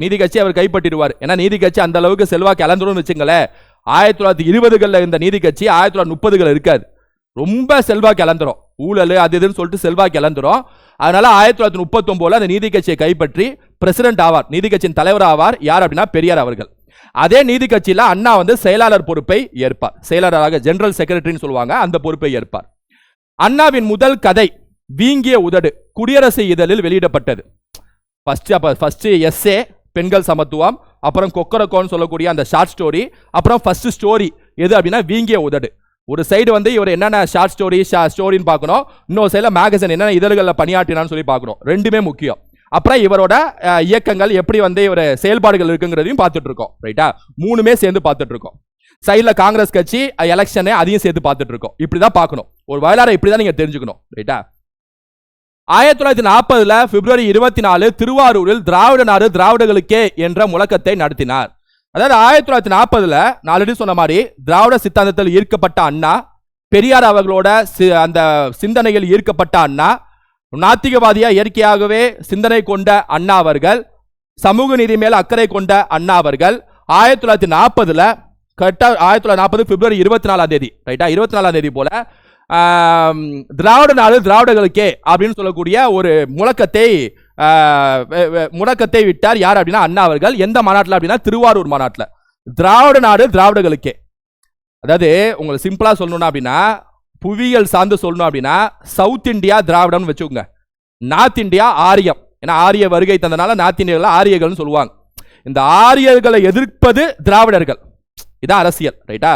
நீதி கட்சி அவர் கைப்பற்றிடுவார். ஏன்னா நீதி கட்சி அந்த அளவுக்கு செல்வாக்கு இழந்துரும் வச்சுங்களேன். 1920 இந்த நீதி கட்சி 1930 இருக்காது. ரொம்ப செல்வாக்கு இழந்துரும். ஊழல் அது இதுன்னு சொல்லிட்டு செல்வாக்கு இழந்துரும். அதனால 1939 அந்த நீதி கட்சியை கைப்பற்றி பிரசிடென்ட் ஆவார், நீதி கட்சியின் தலைவர் ஆவார். யார் அப்படின்னா பெரியார் அவர்கள். அதே நீதி கட்சியில அண்ணா வந்து செயலாளர் பொறுப்பை ஏற்பார். செயலாளராக ஜெனரல் செக்ரட்டரின்னு சொல்லுவாங்க, அந்த பொறுப்பை ஏற்பார். அண்ணாவின் முதல் கதை வீங்கிய உதடு குடியரசு இதழில் வெளியிடப்பட்டது. ஃபர்ஸ்ட் எஸ்ஏ பெண்கள் சமத்துவம், அப்புறம் கொக்கரக்கோன்னு சொல்லக்கூடிய அந்த ஷார்ட் ஸ்டோரி, அப்புறம் ஃபர்ஸ்ட் ஸ்டோரி எது அப்படின்னா வீங்கிய உதடு. ஒரு சைடு வந்து இவர் என்னென்ன ஷார்ட் ஸ்டோரின்னு பார்க்கணும், இன்னொரு சைடில் மேகசின் என்னென்ன இதழ்களில் பணியாற்றினான்னு சொல்லி பார்க்கணும். ரெண்டுமே முக்கியம். அப்புறம் இவரோட இயக்கங்கள் எப்படி வந்து இவர் செயல்பாடுகள் இருக்குங்கிறதையும் பார்த்துட்டு இருக்கோம். ரைட்டா, மூணுமே சேர்ந்து பார்த்துட்டு இருக்கோம். சைடில் காங்கிரஸ் கட்சி எலெக்ஷனு அதையும் சேர்த்து பார்த்துட்டு இருக்கோம். இப்படிதான் பார்க்கணும், ஒரு வரலாறு இப்படிதான் நீங்க தெரிஞ்சுக்கணும். ரைட்டா, 1940 பிப்ரவரி 24 திருவாரூரில் திராவிட நாடு திராவிடர்களுக்கே என்ற முழக்கத்தை நடத்தினார். அதாவது 1940 ஆல்ரெடி சொன்ன மாதிரி திராவிட சித்தாந்தத்தில் ஈர்க்கப்பட்ட அண்ணா, பெரியார் அவர்களோட அந்த சிந்தனையில் ஈர்க்கப்பட்ட அண்ணா, நாத்திகவாதியா இயற்கையாகவே சிந்தனை கொண்ட அண்ணா அவர்கள், சமூக நீதி மேல் அக்கறை கொண்ட அண்ணா அவர்கள் 1940 1940 பிப்ரவரி 24 ரைட்டா, 24 போல திராவிட நாடு திராவிடர்களுக்கே அப்படின்னு சொல்லக்கூடிய ஒரு முழக்கத்தை விட்டார். யார் அப்படின்னா அண்ணா அவர்கள். எந்த மாநாட்டில் அப்படின்னா திருவாரூர் மாநாட்டில். திராவிட நாடு திராவிடர்களுக்கே, அதாவது உங்களுக்கு சிம்பிளா சொல்லணும்னா அப்படின்னா, புவியியல் சார்ந்து சொல்லணும் அப்படின்னா, சவுத் இந்தியா திராவிடம் வச்சுக்கோங்க, நார்த் இந்தியா ஆரியம். ஏன்னா ஆரிய வருகை தந்தனால நார்த் இந்தியாவில் ஆரியர்கள் சொல்லுவாங்க. இந்த ஆரியர்களை எதிர்ப்பது திராவிடர்கள். இதான் அரசியல். ரைட்டா,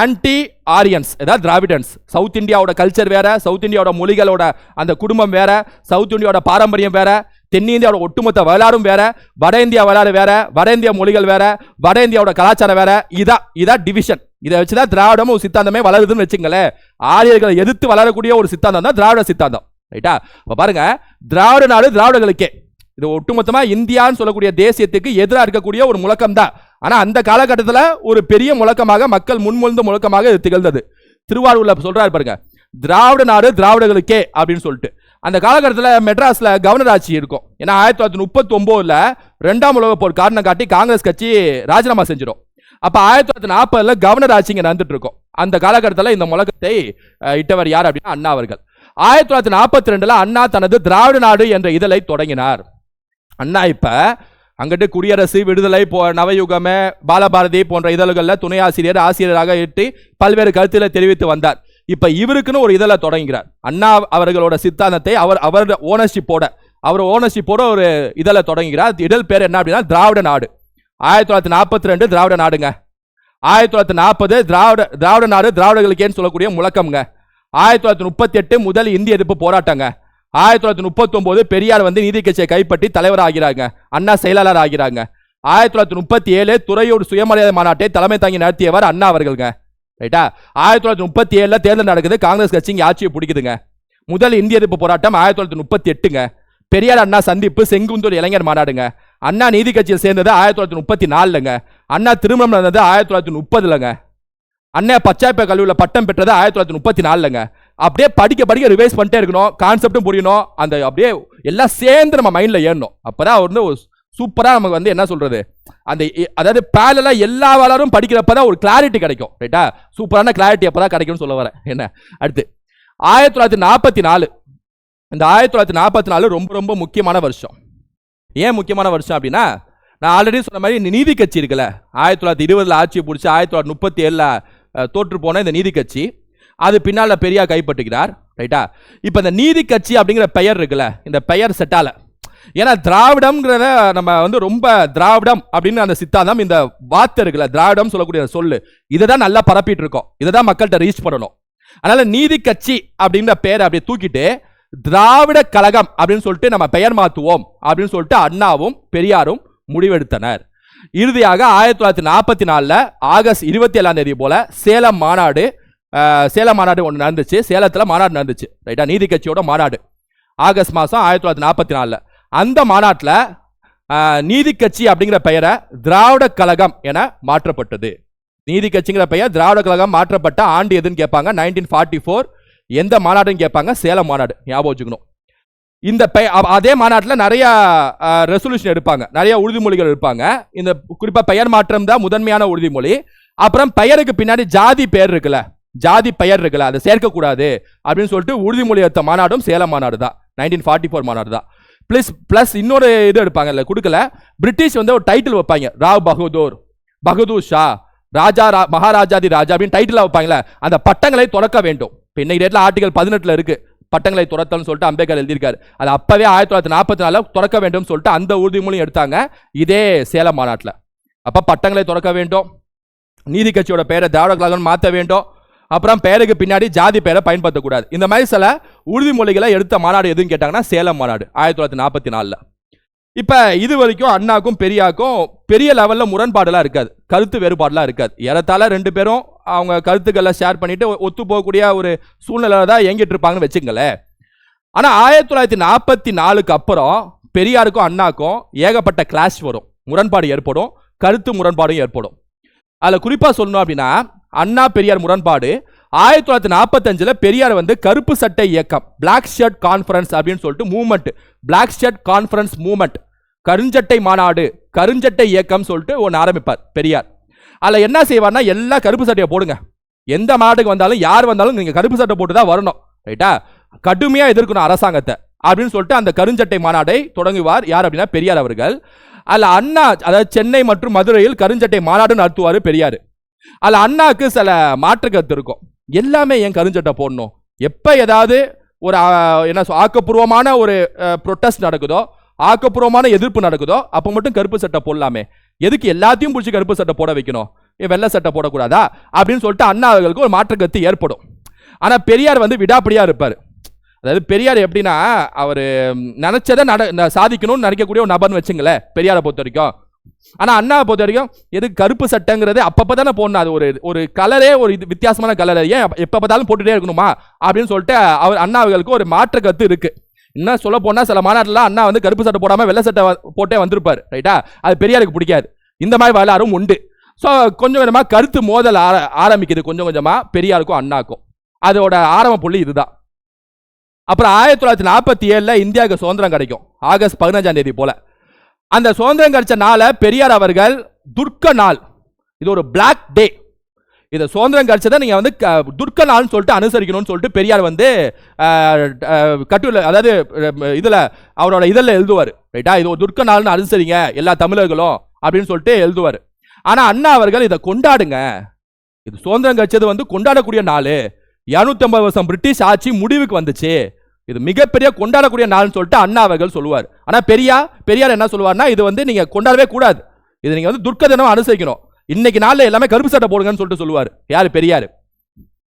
ஆன்டி ஆரியன்ஸ் இதான் திராவிடன்ஸ். சவுத் இந்தியாவோட கல்ச்சர் வேற, சவுத் இந்தியாவோட மொழிகளோட அந்த குடும்பம் வேற, சவுத் இந்தியாவோட பாரம்பரியம் வேற, தென்னிந்தியாவோட ஒட்டுமொத்த வரலாறும் வேற, வட இந்தியா வரலாறு வேற, வட இந்திய மொழிகள் வேற, வட இந்தியாவோட கலாச்சாரம் வேற. இதான் டிவிஷன். இதை வச்சுதான் திராவிடமும் சித்தாந்தமே வளருதுன்னு வச்சுங்களேன். ஆரியர்களை எதிர்த்து வளரக்கூடிய ஒரு சித்தாந்தம் தான் திராவிட சித்தாந்தம். ரைட்டா, இப்ப பாருங்க, திராவிட நாடு திராவிடர்களுக்கே, இது ஒட்டுமொத்தமா இந்தியான்னு சொல்லக்கூடிய தேசியத்துக்கு எதிராக இருக்கக்கூடிய ஒரு முழக்கம் தான். ஆனா அந்த காலகட்டத்தில் ஒரு பெரிய முழக்கமாக, மக்கள் முன்மொழிந்த முழக்கமாக இது திகழ்ந்தது. திருவாரூர்ல சொல்றாரு பாருங்க, திராவிட நாடு திராவிடர்களுக்கே அப்படின்னு சொல்லிட்டு. அந்த காலகட்டத்தில் மெட்ராஸ்ல கவர்னர் ஆட்சி இருக்கும். ஏன்னா 1939 2ஆம் உலக போர் காரணம் காட்டி காங்கிரஸ் கட்சி ராஜினாமா செஞ்சிடும். அப்ப 1940 கவர்னர் ஆட்சி இங்க நடந்துட்டு இருக்கும். அந்த காலகட்டத்தில் இந்த முழக்கத்தை இட்டவர் யார் அப்படின்னா அண்ணா அவர்கள். 1942 அண்ணா தனது திராவிட நாடு என்ற இதழை தொடங்கினார். அண்ணா இப்ப அங்கிட்டு குடியரசு, விடுதலை, நவயுகமே, பாலபாரதி போன்ற இதழ்களில் துணை ஆசிரியராக ஏற்றி பல்வேறு கருத்துக்களை தெரிவித்து வந்தார். இப்ப இவருக்குன்னு ஒரு இதழை தொடங்குகிறார். அண்ணா அவர்களோட சித்தாந்தத்தை அவர் ஓனர்ஷிப்போட ஒரு இதழை தொடங்குகிறார். இதழ் பேர் என்ன அப்படின்னா திராவிட நாடு. 1942 திராவிட நாடுங்க. 1940 திராவிட நாடு திராவிடர்களுக்கேன்னு சொல்லக்கூடிய முழக்கம்ங்க. 1938 முதல் இந்திய எதிர்ப்பு போராட்டங்க. 1939 பெரியார் வந்து நீதி கட்சியை கைப்பற்றி தலைவர் ஆகிறாங்க, அண்ணா செயலாளர் ஆகிறாங்க. 1937 துறையோடு சுயமரியாதை மாநாட்டை தலைமை தாங்கி நடத்தியவர் அண்ணா அவர்களுங்க. ரைட்டா, 1937 தேர்தல் நடக்குது, காங்கிரஸ் கட்சி இங்க ஆட்சியை பிடிக்குதுங்க. முதல் இந்திய எதிர்ப்பு போராட்டம் 1938ங்க. பெரியார் அண்ணா சந்திப்பு செங்குந்தூர் இளைஞர் மாநாடுங்க. அண்ணா நீதி கட்சியில் சேர்ந்தது 1934ங்க. அண்ணா திருமணம் நடந்தது 1930ங்க. அண்ணா பச்சாயப்ப கல்லூரியில் பட்டம் பெற்றது 1934ங்க. அப்படியே படிக்க ரிவைஸ் பண்ணிட்டே இருக்கணும், கான்செப்டும் புரியணும், அந்த அப்படியே எல்லாம் சேர்ந்து நம்ம மைண்ட்ல ஏறணும். அப்பதான் வந்து சூப்பரா நமக்கு வந்து என்ன சொல்றது, அந்த அதாவது பேரலா எல்லா வரலாறும் படிக்கிறப்பதான் ஒரு கிளாரிட்டி கிடைக்கும். ரைட்டா, சூப்பரான கிளாரிட்டி அப்பதான் கிடைக்கும்னு சொல்ல வரேன். என்ன அடுத்து 1944. இந்த 1944 ரொம்ப ரொம்ப முக்கியமான வருஷம். ஏன் முக்கியமான வருஷம் அப்படின்னா, நான் ஆல்ரெடி சொன்ன மாதிரி நீதி கட்சி இருக்குல்ல, 1920 ஆட்சியை பிடிச்சி 1937 தோற்று போன இந்த நீதி கட்சி, அது பின்னால பெரியார் கைப்பற்றுகிறார். ரைட்டா, இப்ப இந்த நீதி கட்சி அப்படிங்கிற பெயர் இருக்குல்ல, இந்த பெயர் செட்டால, ஏன்னா திராவிடம்ங்கிறத நம்ம வந்து ரொம்ப திராவிடம் அப்படின்னு அந்த சித்தாந்தம், இந்த வார்த்தை இருக்குல்ல திராவிடம் சொல்லக்கூடிய சொல்லு, இதை தான் நல்லா பரப்பிட்டு இருக்கோம், இதை தான் மக்கள்கிட்ட ரீச் பண்ணணும். அதனால நீதி கட்சி அப்படின்ற பெயரை அப்படியே தூக்கிட்டு திராவிட கழகம் அப்படின்னு சொல்லிட்டு நம்ம பெயர் மாற்றுவோம் அப்படின்னு சொல்லிட்டு அண்ணாவும் பெரியாரும் முடிவெடுத்தனர். இறுதியாக 1944 ஆகஸ்ட் 27 போல சேலம் மாநாடு ஒன்று நடந்துச்சு. சேலத்தில் மாநாடு நடந்துச்சு. ரைட்டா, நீதி கட்சியோட மாநாடு ஆகஸ்ட் மாதம் 1944. அந்த மாநாட்டில் நீதி கட்சி அப்படிங்கிற பெயரை திராவிட கழகம் என மாற்றப்பட்டது. நீதி கட்சிங்கிற பெயர் திராவிட கழகம் மாற்றப்பட்ட ஆண்டு எதுன்னு கேட்பாங்க, 1944. எந்த மாநாடுன்னு கேட்பாங்க, சேலம் மாநாடு. ஞாபகம் வச்சுக்கணும். இந்த அதே மாநாட்டில் நிறைய ரெசல்யூஷன் எடுப்பாங்க, நிறைய உறுதிமொழிகள் எடுப்பாங்க. இந்த குறிப்பாக பெயர் மாற்றம் தான் முதன்மையான உறுதிமொழி. அப்புறம் பெயருக்கு பின்னாடி ஜாதி பெயர் இருக்குல்ல, ஜாதி பெயர் இருக்குல்ல, அதை சேர்க்கக்கூடாது அப்படின்னு சொல்லிட்டு உறுதிமொழி எடுத்த மாநாடும் சேலம் மாநாடு தான், 1944 மாநாடு தான். பிளஸ் இன்னொரு இது எடுப்பாங்க, இல்லை கொடுக்கல, பிரிட்டிஷ் வந்து ஒரு டைட்டில் வைப்பாங்க, ராவ் பகதூர், பகதூர் ஷா, ராஜா மகாராஜாதி ராஜா அப்படின்னு டைட்டில் வைப்பாங்களே, அந்த பட்டங்களை துறக்க வேண்டும். இப்போ இன்னைக்கு டேட்ல ஆர்டிகல் 18 இருக்கு, பட்டங்களை துறத்தல்னு சொல்லிட்டு அம்பேத்கர் எழுதியிருக்காரு. அது அப்பவே 1944 துறக்க வேண்டும் சொல்லிட்டு அந்த உறுதிமொழியும் எடுத்தாங்க இதே சேலம் மாநாட்டில். அப்ப பட்டங்களை துறக்க வேண்டும், நீதி கட்சியோட பெயரை திராவிட கழகம் மாற்ற வேண்டும், அப்புறம் பெயருக்கு பின்னாடி ஜாதி பெயரை பயன்படுத்தக்கூடாது. இந்த மாதிரி சில உறுதிமொழிகளை எடுத்த மாநாடு எதுன்னு கேட்டாங்கன்னா சேலம் மாநாடு 1944. இப்ப இது வரைக்கும் அண்ணாக்கும் பெரியாக்கும் பெரிய லெவல்ல முரண்பாடுலாம் இருக்காது, கருத்து வேறுபாடுலாம் இருக்காது. ஏறத்தாழ ரெண்டு பேரும் அவங்க கருத்துக்களை ஷேர் பண்ணிட்டு ஒத்து போகக்கூடிய ஒரு சூழ்நிலை தான் இயங்கிட்டு இருப்பாங்கன்னு வச்சுங்களேன். ஆனா 1944 அப்புறம் பெரியாருக்கும் அண்ணாக்கும் ஏகப்பட்ட கிளாஷ் வரும், முரண்பாடு ஏற்படும், கருத்து முரண்பாடும் ஏற்படும். அதுல குறிப்பா சொல்லணும் அப்படின்னா அண்ணா பெரியார் முரண்பாடு 1945 பெரியார் வந்து கருப்பு சட்டை இயக்கம், பிளாக் ஷர்ட் கான்ஃபரன்ஸ் அப்படின்னு சொல்லிட்டு movement, black shirt conference movement, கருஞ்சட்டை மாநாடு, கருஞ்சட்டை இயக்கம் சொல்லிட்டு ஒன்று ஆரம்பிப்பார் பெரியார். அதில் என்ன செய்வார்னா எல்லா கருப்பு சட்டையை போடுங்க, எந்த மாநாட்டுக்கு வந்தாலும் யார் வந்தாலும் நீங்க கருப்பு சட்டை போட்டு தான் வரணும், ரைட்டா, கடுமையா எதிர்க்கணும் அரசாங்கத்தை அப்படின்னு சொல்லிட்டு அந்த கருஞ்சட்டை மாநாடை தொடங்குவார். யார் அப்படின்னா பெரியார் அவர்கள். அதில் அண்ணா, அதாவது சென்னை மற்றும் மதுரையில் கருஞ்சட்டை மாநாடு நடத்துவார் பெரியார். அதில் அண்ணாக்கு சில மாற்று கருத்து இருக்கும். எல்லாமே ஏன் கருஞ்சட்டை போடணும், எப்போ ஏதாவது ஒரு என்ன ஆக்கப்பூர்வமான ஒரு ப்ரொட்டஸ்ட் நடக்குதோ, ஆக்கப்பூர்வமான எதிர்ப்பு நடக்குதோ அப்போ மட்டும் கருப்பு சட்டை போடலாமே, எதுக்கு எல்லாத்தையும் பிடிச்சி கருப்பு சட்டை போட வைக்கணும், வெள்ளை சட்டை போடக்கூடாதா அப்படின்னு சொல்லிட்டு அண்ணா அவர்களுக்கு ஒரு மாற்று கருத்து ஏற்படும். ஆனால் பெரியார் வந்து விடாப்படியாக இருப்பார். அதாவது பெரியார் எப்படின்னா அவர் நினைச்சதை சாதிக்கணும்னு நினைக்கக்கூடிய ஒரு நபர்னு வச்சுங்களேன் பெரியாரை பொறுத்த வரைக்கும். ஆனால் அண்ணாவை பொறுத்த வரைக்கும் எதுக்கு கருப்பு சட்டைங்கிறது அப்பப்போ தானே போடணும், அது ஒரு கலரே ஒரு வித்தியாசமான கலர், ஏன் எப்போ பார்த்தாலும் போட்டுகிட்டே இருக்கணுமா அப்படின்னு சொல்லிட்டு அவர் அண்ணா அவர்களுக்கு ஒரு மாற்று கருத்து இருக்கு. இன்னும் சொல்ல போனால் சில மாநாட்டில் அண்ணா வந்து கருப்பு சட்டை போடாமல் வெள்ளை சட்டை போட்டே வந்திருப்பார், ரைட்டா, அது பெரியாருக்கு பிடிக்காது. இந்த மாதிரி வரலாறும் உண்டு. ஸோ கொஞ்சம் கொஞ்சமாக கருத்து மோதல் ஆரம்பிக்குது, கொஞ்சம் கொஞ்சமாக பெரியாருக்கும் அண்ணாக்கும். அதோட ஆரம்ப புள்ளி இதுதான். அப்புறம் 1947 இந்தியாவுக்கு சுதந்திரம் கிடைக்கும், ஆகஸ்ட் 15ஆம் தேதி போல. அந்த சுதந்திரம் கிடைச்ச நாளை பெரியார் அவர்கள் துர்க்க நாள், இது ஒரு பிளாக் டே, இதை சுதந்திரம் கிடைச்சதை நீங்க வந்து துர்க்க நாள்னு சொல்லிட்டு அனுசரிக்கணும்னு சொல்லிட்டு பெரியார் வந்து கட்டுரை, அதாவது இதுல அவரோட இதழில் எழுதுவார், ரைட்டா, இது ஒரு துர்க்க நாள்னு அனுசரிங்க எல்லா தமிழர்களும் அப்படின்னு சொல்லிட்டு எழுதுவார். ஆனா அண்ணா அவர்கள் இதை கொண்டாடுங்க, இது சுதந்திரம் கிடைச்சது வந்து கொண்டாடக்கூடிய நாள், 250 வருஷம் பிரிட்டிஷ் ஆட்சி முடிவுக்கு வந்துச்சு, இது மிகப்பெரிய கொண்டாடக்கூடிய நாள்னு சொல்லிட்டு அண்ணா அவர்கள் சொல்லுவார். ஆனா பெரியார் என்ன சொல்லுவார்னா இது வந்து நீங்க கொண்டாடவே கூடாது, இது நீங்க வந்து துர்க்க தினம் அனுசரிக்கணும், இன்னைக்கு நாள்ல எல்லாமே கருப்பு சட்டை போடுங்கன்னு சொல்லிட்டு சொல்லுவார். யாரு? பெரியார்.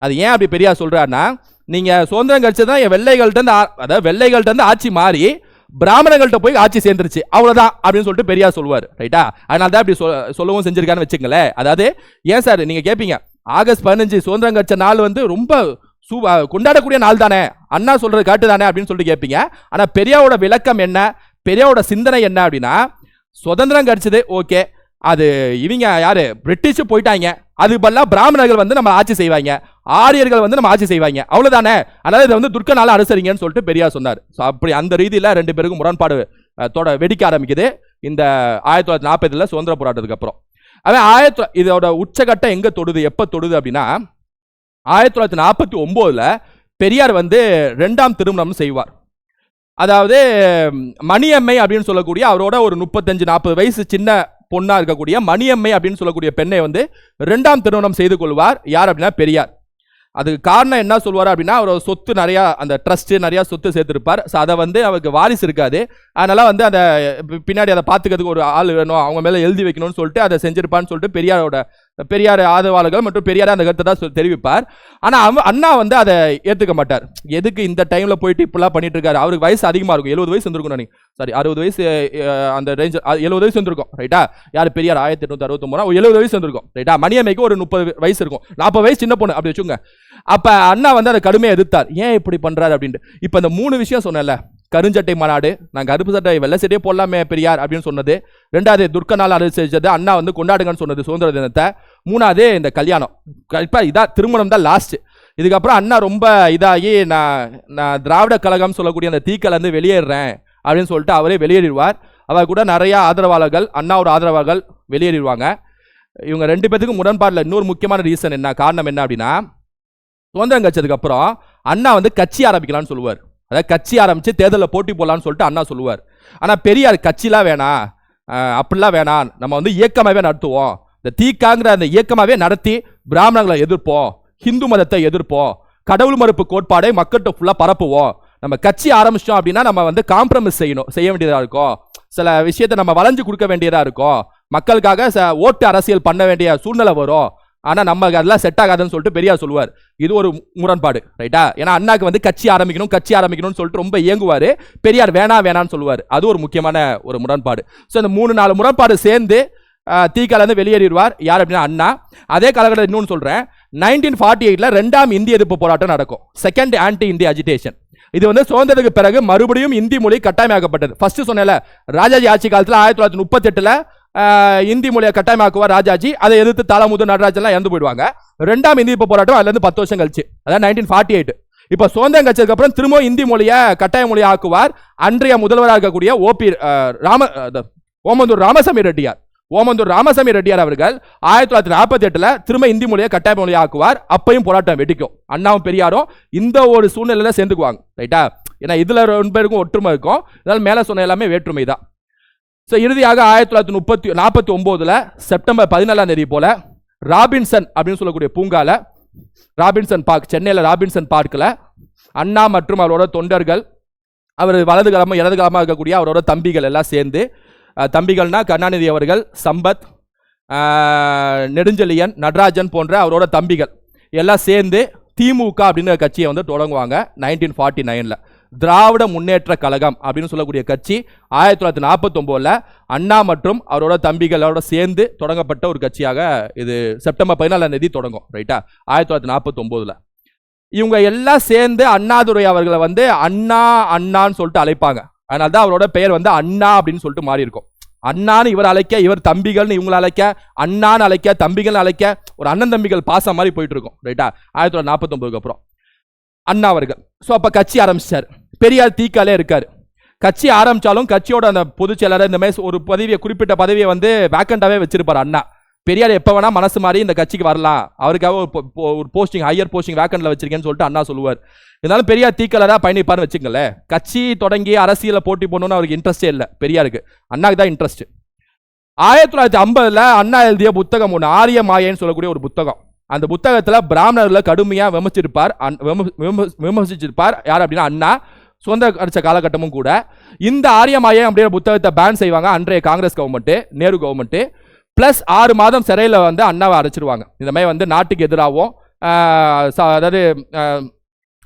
அது ஏன் அப்படி பெரியார் சொல்றாருன்னா, நீங்க சுதந்திரம் கிடைச்சதான் வெள்ளைகள்ட்ட இருந்து ஆட்சி மாறி பிராமணர்கள்ட்ட போய் ஆட்சி சேர்ந்துருச்சு, அவ்வளவுதான் அப்படின்னு சொல்லிட்டு பெரியார் சொல்லுவார், ரைட்டா. அதனால தான் அப்படி சொல்லவும் செஞ்சிருக்கான்னு வச்சுங்களேன். அதாவது ஏன் சார் நீங்க கேட்பீங்க, ஆகஸ்ட் 15 சுதந்திரம் கிடைச்ச நாள் வந்து ரொம்ப கொண்டாடக்கூடிய நாள் தானே, அண்ணா சொல்றது காட்டு தானே அப்படின்னு சொல்லிட்டு கேட்பீங்க. ஆனா பெரியாரோட விளக்கம் என்ன, பெரியாரோட சிந்தனை என்ன அப்படின்னா, சுதந்திரம் கிடைச்சது ஓகே, அது இவங்க யாரு பிரிட்டிஷ் போயிட்டாங்க, அதுக்கு பதிலாக பிராமணர்கள் வந்து நம்ம ஆட்சி செய்வாங்க, ஆரியர்கள் வந்து நம்ம ஆட்சி செய்வாங்க, அவ்வளவுதானே, அதனால இதை வந்து துர்க்க நாள் அனுசரிங்கன்னு சொல்லிட்டு பெரியார் சொன்னார். அப்படி அந்த ரீதியில் ரெண்டு பேருக்கும் முரண்பாடு வெடிக்க ஆரம்பிக்குது இந்த 1940 சுதந்திர போராட்டத்துக்கு அப்புறம். அவன் இதோட உச்சகட்டம் எங்க தொடுது, எப்ப தொடுது அப்படின்னா 1949 பெரியார் வந்து 2ஆம் திருமணம் செய்வார். அதாவது மணியம்மை அப்படின்னு சொல்லக்கூடிய அவரோட ஒரு 35-40 வயசு சின்ன பொண்ணா இருக்கக்கூடிய மணியம்மை அப்படின்னு சொல்லக்கூடிய பெண்ணை வந்து 2ஆம் திருமணம் செய்து கொள்வார். யார் அப்படின்னா பெரியார். அதுக்கு காரணம் என்ன சொல்வார் அப்படின்னா, அவர் சொத்து நிறையா, அந்த ட்ரஸ்ட் நிறையா சொத்து சேர்த்திருப்பார். ஸோ அதை வந்து அவருக்கு வாரிசு இருக்காது, அதனால வந்து அதை பின்னாடி அதை பார்த்துக்கிறதுக்கு ஒரு ஆள் வேணும், அவங்க மேலே எழுதி வைக்கணும்னு சொல்லிட்டு அதை செஞ்சிருப்பான்னு சொல்லிட்டு பெரியார் ஆதரவாளர்கள் மற்றும் பெரியார் அந்த கருத்தை தான் தெரிவிப்பார். ஆனால் அண்ணா வந்து அதை ஏற்றுக்க மாட்டார். எதுக்கு இந்த டைமில் போயிட்டு இப்படிலாம் பண்ணிட்டு இருக்காரு, அவருக்கு வயசு அதிகமாக இருக்கும், 70 வயசு வந்துருக்கும், நீ சாரி 60 வயசு அந்த ரேஞ்ச் 70 வயசு வந்துருக்கும், ரைட்டா. யார்? பெரியார் 1869 70 வயசு வந்துருக்கும், ரைட்டா. மணியம்மைக்கு ஒரு 30 வயசு இருக்கும், 40 வயசு சின்ன பொண்ணு அப்படி வச்சுங்க. அப்ப அண்ணா வந்து அதை கடுமையாக எதிர்த்தார், ஏன் இப்படி பண்றாரு அப்படின்ட்டு. இப்போ இந்த 3 விஷயம் சொன்னேன்ல, கருஞ்சட்டை மாநாடு, நான் கருப்பு சட்டை வெள்ளை சட்டையே போடலாமே பெரியார் அப்படின்னு சொன்னது, 2வது துர்க்க நாள் அனுசரிச்சது, அண்ணா வந்து கொண்டாடுங்கன்னு சொன்னது சுதந்திர தினத்தை, 3வது இந்த கல்யாணம், இதான் திருமணம் தான் லாஸ்ட். இதுக்கப்புறம் அண்ணா ரொம்ப இதாகி நான் திராவிட கழகம் சொல்லக்கூடிய அந்த தீக்கல இருந்து வெளியேறேன் அப்படின்னு சொல்லிட்டு அவரே வெளியேறிடுவார். அவர் கூட நிறைய ஆதரவாளர்கள், அண்ணாவோட ஆதரவாளர்கள் வெளியேறிடுவாங்க. இவங்க 2 பேத்துக்கும் முரண்பாடில் இன்னொரு முக்கியமான ரீசன் என்ன, காரணம் என்ன அப்படின்னா, சுதந்திரம் கட்சியதுக்கு அப்புறம் அண்ணா வந்து கட்சி ஆரம்பிக்கலாம்னு சொல்லுவார். அதாவது கட்சி ஆரம்பிச்சு தேர்தலில் போட்டி போடலான்னு சொல்லிட்டு அண்ணா சொல்லுவார். ஆனால் பெரியார் கட்சிலாம் வேணாம், அப்படிலாம் வேணாம், நம்ம வந்து இயக்கமாகவே நடத்துவோம், இந்த தீக்காங்கிற அந்த இயக்கமாவே நடத்தி பிராமணர்களை எதிர்ப்போம், ஹிந்து மதத்தை எதிர்ப்போம், கடவுள் மறுப்பு கோட்பாடை மக்கள்கிட்ட ஃபுல்லா பரப்புவோம். நம்ம கட்சி ஆரம்பிச்சிட்டோம் அப்படின்னா நம்ம வந்து காம்ப்ரமைஸ் செய்ய வேண்டியதா இருக்கும், சில விஷயத்தை நம்ம வளைஞ்சு கொடுக்க வேண்டியதா இருக்கும், மக்களுக்காக ஓட்டு அரசியல் பண்ண வேண்டிய சூழ்நிலை வரும். ஆனா நம்ம அதெல்லாம் செட் ஆகாதுன்னு சொல்லிட்டு பெரியார் சொல்லுவார். இது ஒரு முரண்பாடு, ரைட்டா? ஏன்னா அண்ணாக்கு வந்து கட்சி ஆரம்பிக்கணும்னு சொல்லிட்டு ரொம்ப இயங்குவாரு. பெரியார் வேணான்னு சொல்லுவார். அது ஒரு முக்கியமான ஒரு முரண்பாடு. ஸோ இந்த 3-4 முரண்பாடு சேர்ந்து தீக்கால இருந்து வெளியேறிடுவார். யார் அப்படின்னா அண்ணா. அதே காலகட்டத்தில் இன்னொன்று சொல்றேன், 1948 2ஆம் இந்திய எதிர்ப்பு போராட்டம் நடக்கும், செகண்ட் ஆன்டி இந்திய அஜிடேஷன். இது வந்து சுதந்திரத்துக்கு பிறகு மறுபடியும் இந்தி மொழி கட்டாயமாக்கப்பட்டது. ஃபர்ஸ்ட் சொன்னேன்ல, ராஜாஜி ஆட்சி காலத்தில் 1938 இந்தி மொழியை கட்டாயமாக்குவார் ராஜாஜி. அதை எதிர்த்து தாளமுது நடராஜன்லாம் இறந்து போயிடுவாங்க. 2ஆம் இந்திய எதிர்ப்பு போராட்டம் அதுல இருந்து 10 வருஷம் கழிச்சு, அதாவது 1948. இப்ப சுதந்திரம் கட்சிக்கு அப்புறம் திரும்ப இந்தி மொழியை கட்டாய மொழியை ஆக்குவார் அன்றைய முதல்வராக இருக்கக்கூடிய ஓமந்தூர் ராமசாமி ரெட்டியார் அவர்கள் 1948 திரும்ப இந்தி மொழியை கட்டாய மொழியை ஆக்குவார். அப்பையும் போராட்டம் வெடிக்கும். அண்ணாவும் பெரியாரும் இந்த ஒரு சூழ்நிலையில சேர்ந்துக்குவாங்க, ரைட்டா? ஏன்னா இதுல 2 பேருக்கும் ஒற்றுமை இருக்கும், இதனால மேல சொன்ன எல்லாமே வேற்றுமை தான். ஸோ இறுதியாக 1949 செப்டம்பர் 14ஆம் தேதி போல ராபின்சன் அப்படின்னு சொல்லக்கூடிய பூங்கால, ராபின்சன் பார்க், சென்னையில் ராபின்சன் பார்க்கில் அண்ணா மற்றும் அவரோட தொண்டர்கள், அவர் வலதுகாலமாக இடதுகாலமாக இருக்கக்கூடிய அவரோட தம்பிகள் எல்லாம் சேர்ந்து, தம்பிகள்னா கருணாநிதி அவர்கள், சம்பத், நெடுஞ்செழியன், நடராஜன் போன்ற அவரோட தம்பிகள் எல்லாம் சேர்ந்து திமுக அப்படின்னு கட்சியை வந்து தொடங்குவாங்க 1949. திராவிட முன்னேற்ற கழகம் அப்படின்னு சொல்லக்கூடிய கட்சி 1949 அண்ணா மற்றும் அவரோட தம்பிகளோட சேர்ந்து தொடங்கப்பட்ட ஒரு கட்சியாக இது செப்டம்பர் 14ஆம் தேதி தொடங்கும், ரைட்டா? 1949 இவங்க எல்லாம் சேர்ந்து அண்ணாதுரை அவர்களை வந்து அண்ணான்னு சொல்லிட்டு அழைப்பாங்க. அதனால தான் அவரோட பெயர் வந்து அண்ணா அப்படின்னு சொல்லிட்டு மாறி இருக்கும். அண்ணான்னு இவர் அழைக்க, இவர் தம்பிகள்னு இவங்களை அழைக்க, அண்ணான்னு அழைக்க, தம்பிகள் அழைக்க, ஒரு அண்ணன் தம்பிகள் பாசம் மாதிரி போயிட்டு இருக்கும், ரைட்டா? 1949 அப்புறம் அண்ணா அவர்கள் ஸோ அப்போ கட்சி ஆரம்பிச்சார். பெரியார் தீக்காலே இருக்காரு. கட்சி ஆரம்பிச்சாலும் கட்சியோட அந்த பொதுச் செயலர் இந்த மாதிரி ஒரு பதவியை, குறிப்பிட்ட பதவியை வந்து வேக்கண்டாவே வச்சிருப்பார் அண்ணா. பெரியார் எப்போ வேணா மனசு மாறி இந்த கட்சிக்கு வரலாம், அவருக்காக ஒரு போஸ்டிங், ஹையர் போஸ்டிங் வேக்கண்ட்ல வச்சிருக்கேன்னு சொல்லிட்டு அண்ணா சொல்லுவார். இருந்தாலும் பெரியார் தீக்கலரா பயணிப்பார்னு வச்சுக்கங்களேன். கட்சி தொடங்கி அரசியல போட்டி போடணும்னு அவருக்கு இன்ட்ரெஸ்டே இல்லை பெரியாருக்கு, அண்ணாக்கு தான் இன்ட்ரெஸ்ட். 1950 அண்ணா எழுதிய புத்தகம் ஒன்று, ஆரிய மாயன்னு சொல்லக்கூடிய ஒரு புத்தகம். அந்த புத்தகத்தில் பிராமணர்களை கடுமையாக விமர்சிச்சிருப்பார். யார் அப்படின்னா அண்ணா. சுதந்திர அடிச்ச காலகட்டமும் கூட இந்த ஆரியமாயை அப்படிங்கிற புத்தகத்தை பேன் செய்வாங்க அன்றைய Congress government, Nehru government. Plus 6 மாதம் சிறையில் வந்து அண்ணாவை அடைச்சிருவாங்க. இந்த மாதிரி வந்து நாட்டுக்கு எதிராகவும் அதாவது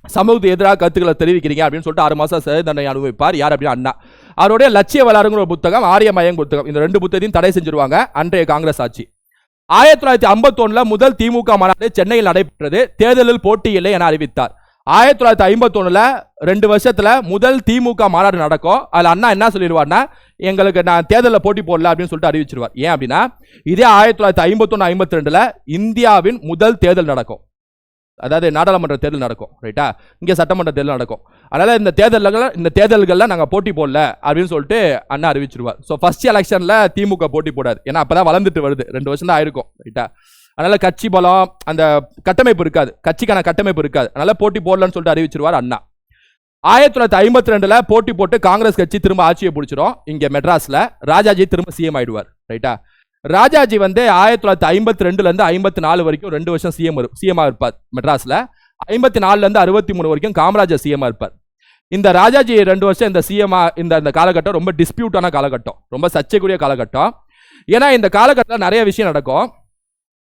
சமூகத்துக்கு எதிராக கருத்துக்களை தெரிவிக்கிறீங்க அப்படின்னு சொல்லிட்டு 6 மாதம் சிறை தண்டனை அனுபவிப்பார். யார் அப்படின்னா அண்ணா. அவருடைய லட்சிய வளாருங்கிற ஒரு புத்தகம், ஆரியமயம் புத்தகம், இந்த 2 புத்தகத்தையும் தடை செஞ்சிருவாங்க அன்றைய காங்கிரஸ் ஆட்சி. 1951 முதல் திமுக மாநாடு சென்னையில் நடைபெற்றது. தேர்தலில் போட்டியில்லை என அறிவித்தார். 1951 2 வருஷத்துல முதல் திமுக மாநாடு நடக்கும். அதுல அண்ணா என்ன சொல்லிடுவார்னா, எங்களுக்கு நான் தேர்தலில் போட்டி போடல அப்படின்னு சொல்லிட்டு அறிவிச்சிருவார். ஏன் அப்படின்னா இதே 1951-52 இந்தியாவின் முதல் தேர்தல் நடக்கும். அதாவது நாடாளுமன்ற தேர்தல் நடக்கும், ரைட்டா? இங்கே சட்டமன்ற தேர்தல் நடக்கும். அதனால இந்த தேர்தல்கள்ல நாங்கள் போட்டி போடல அப்படின்னு சொல்லிட்டு அண்ணா அறிவிச்சிருவார். ஸோ ஃபர்ஸ்ட் எலெக்ஷன்ல திமுக போட்டி போடாது, ஏன்னா அப்பதான் வளர்ந்துட்டு வருது, 2 வருஷம் தான் ஆயிருக்கும், ரைட்டா? அதனால கட்சி பலம், அந்த கட்டமைப்பு இருக்காது, கட்சிக்கான கட்டமைப்பு இருக்காது. அதனால போட்டி போடலன்னு சொல்லிட்டு அறிவிச்சிருவார் அண்ணா. 1952 போட்டி போட்டு காங்கிரஸ் கட்சி திரும்ப ஆட்சியை பிடிச்சிரும் இங்க மெட்ராஸ்ல. ராஜாஜி திரும்ப சிஎம் ஆயிடுவார், ரைட்டா? ராஜாஜி வந்து 1952 54 வரைக்கும் 2 வருஷம் சிஎம் இருப்பார் மெட்ராஸ்ல. 54 63 வரைக்கும் காமராஜர் சிஎம் இருப்பார். இந்த ராஜாஜி 2 வருஷம் இந்த சிஎம் இந்த காலகட்டம் ரொம்ப டிஸ்பியூட்டான காலகட்டம், ரொம்ப சர்ச்சைக்குரிய காலகட்டம். ஏன்னா இந்த காலகட்டத்தில் நிறைய விஷயம் நடக்கும்.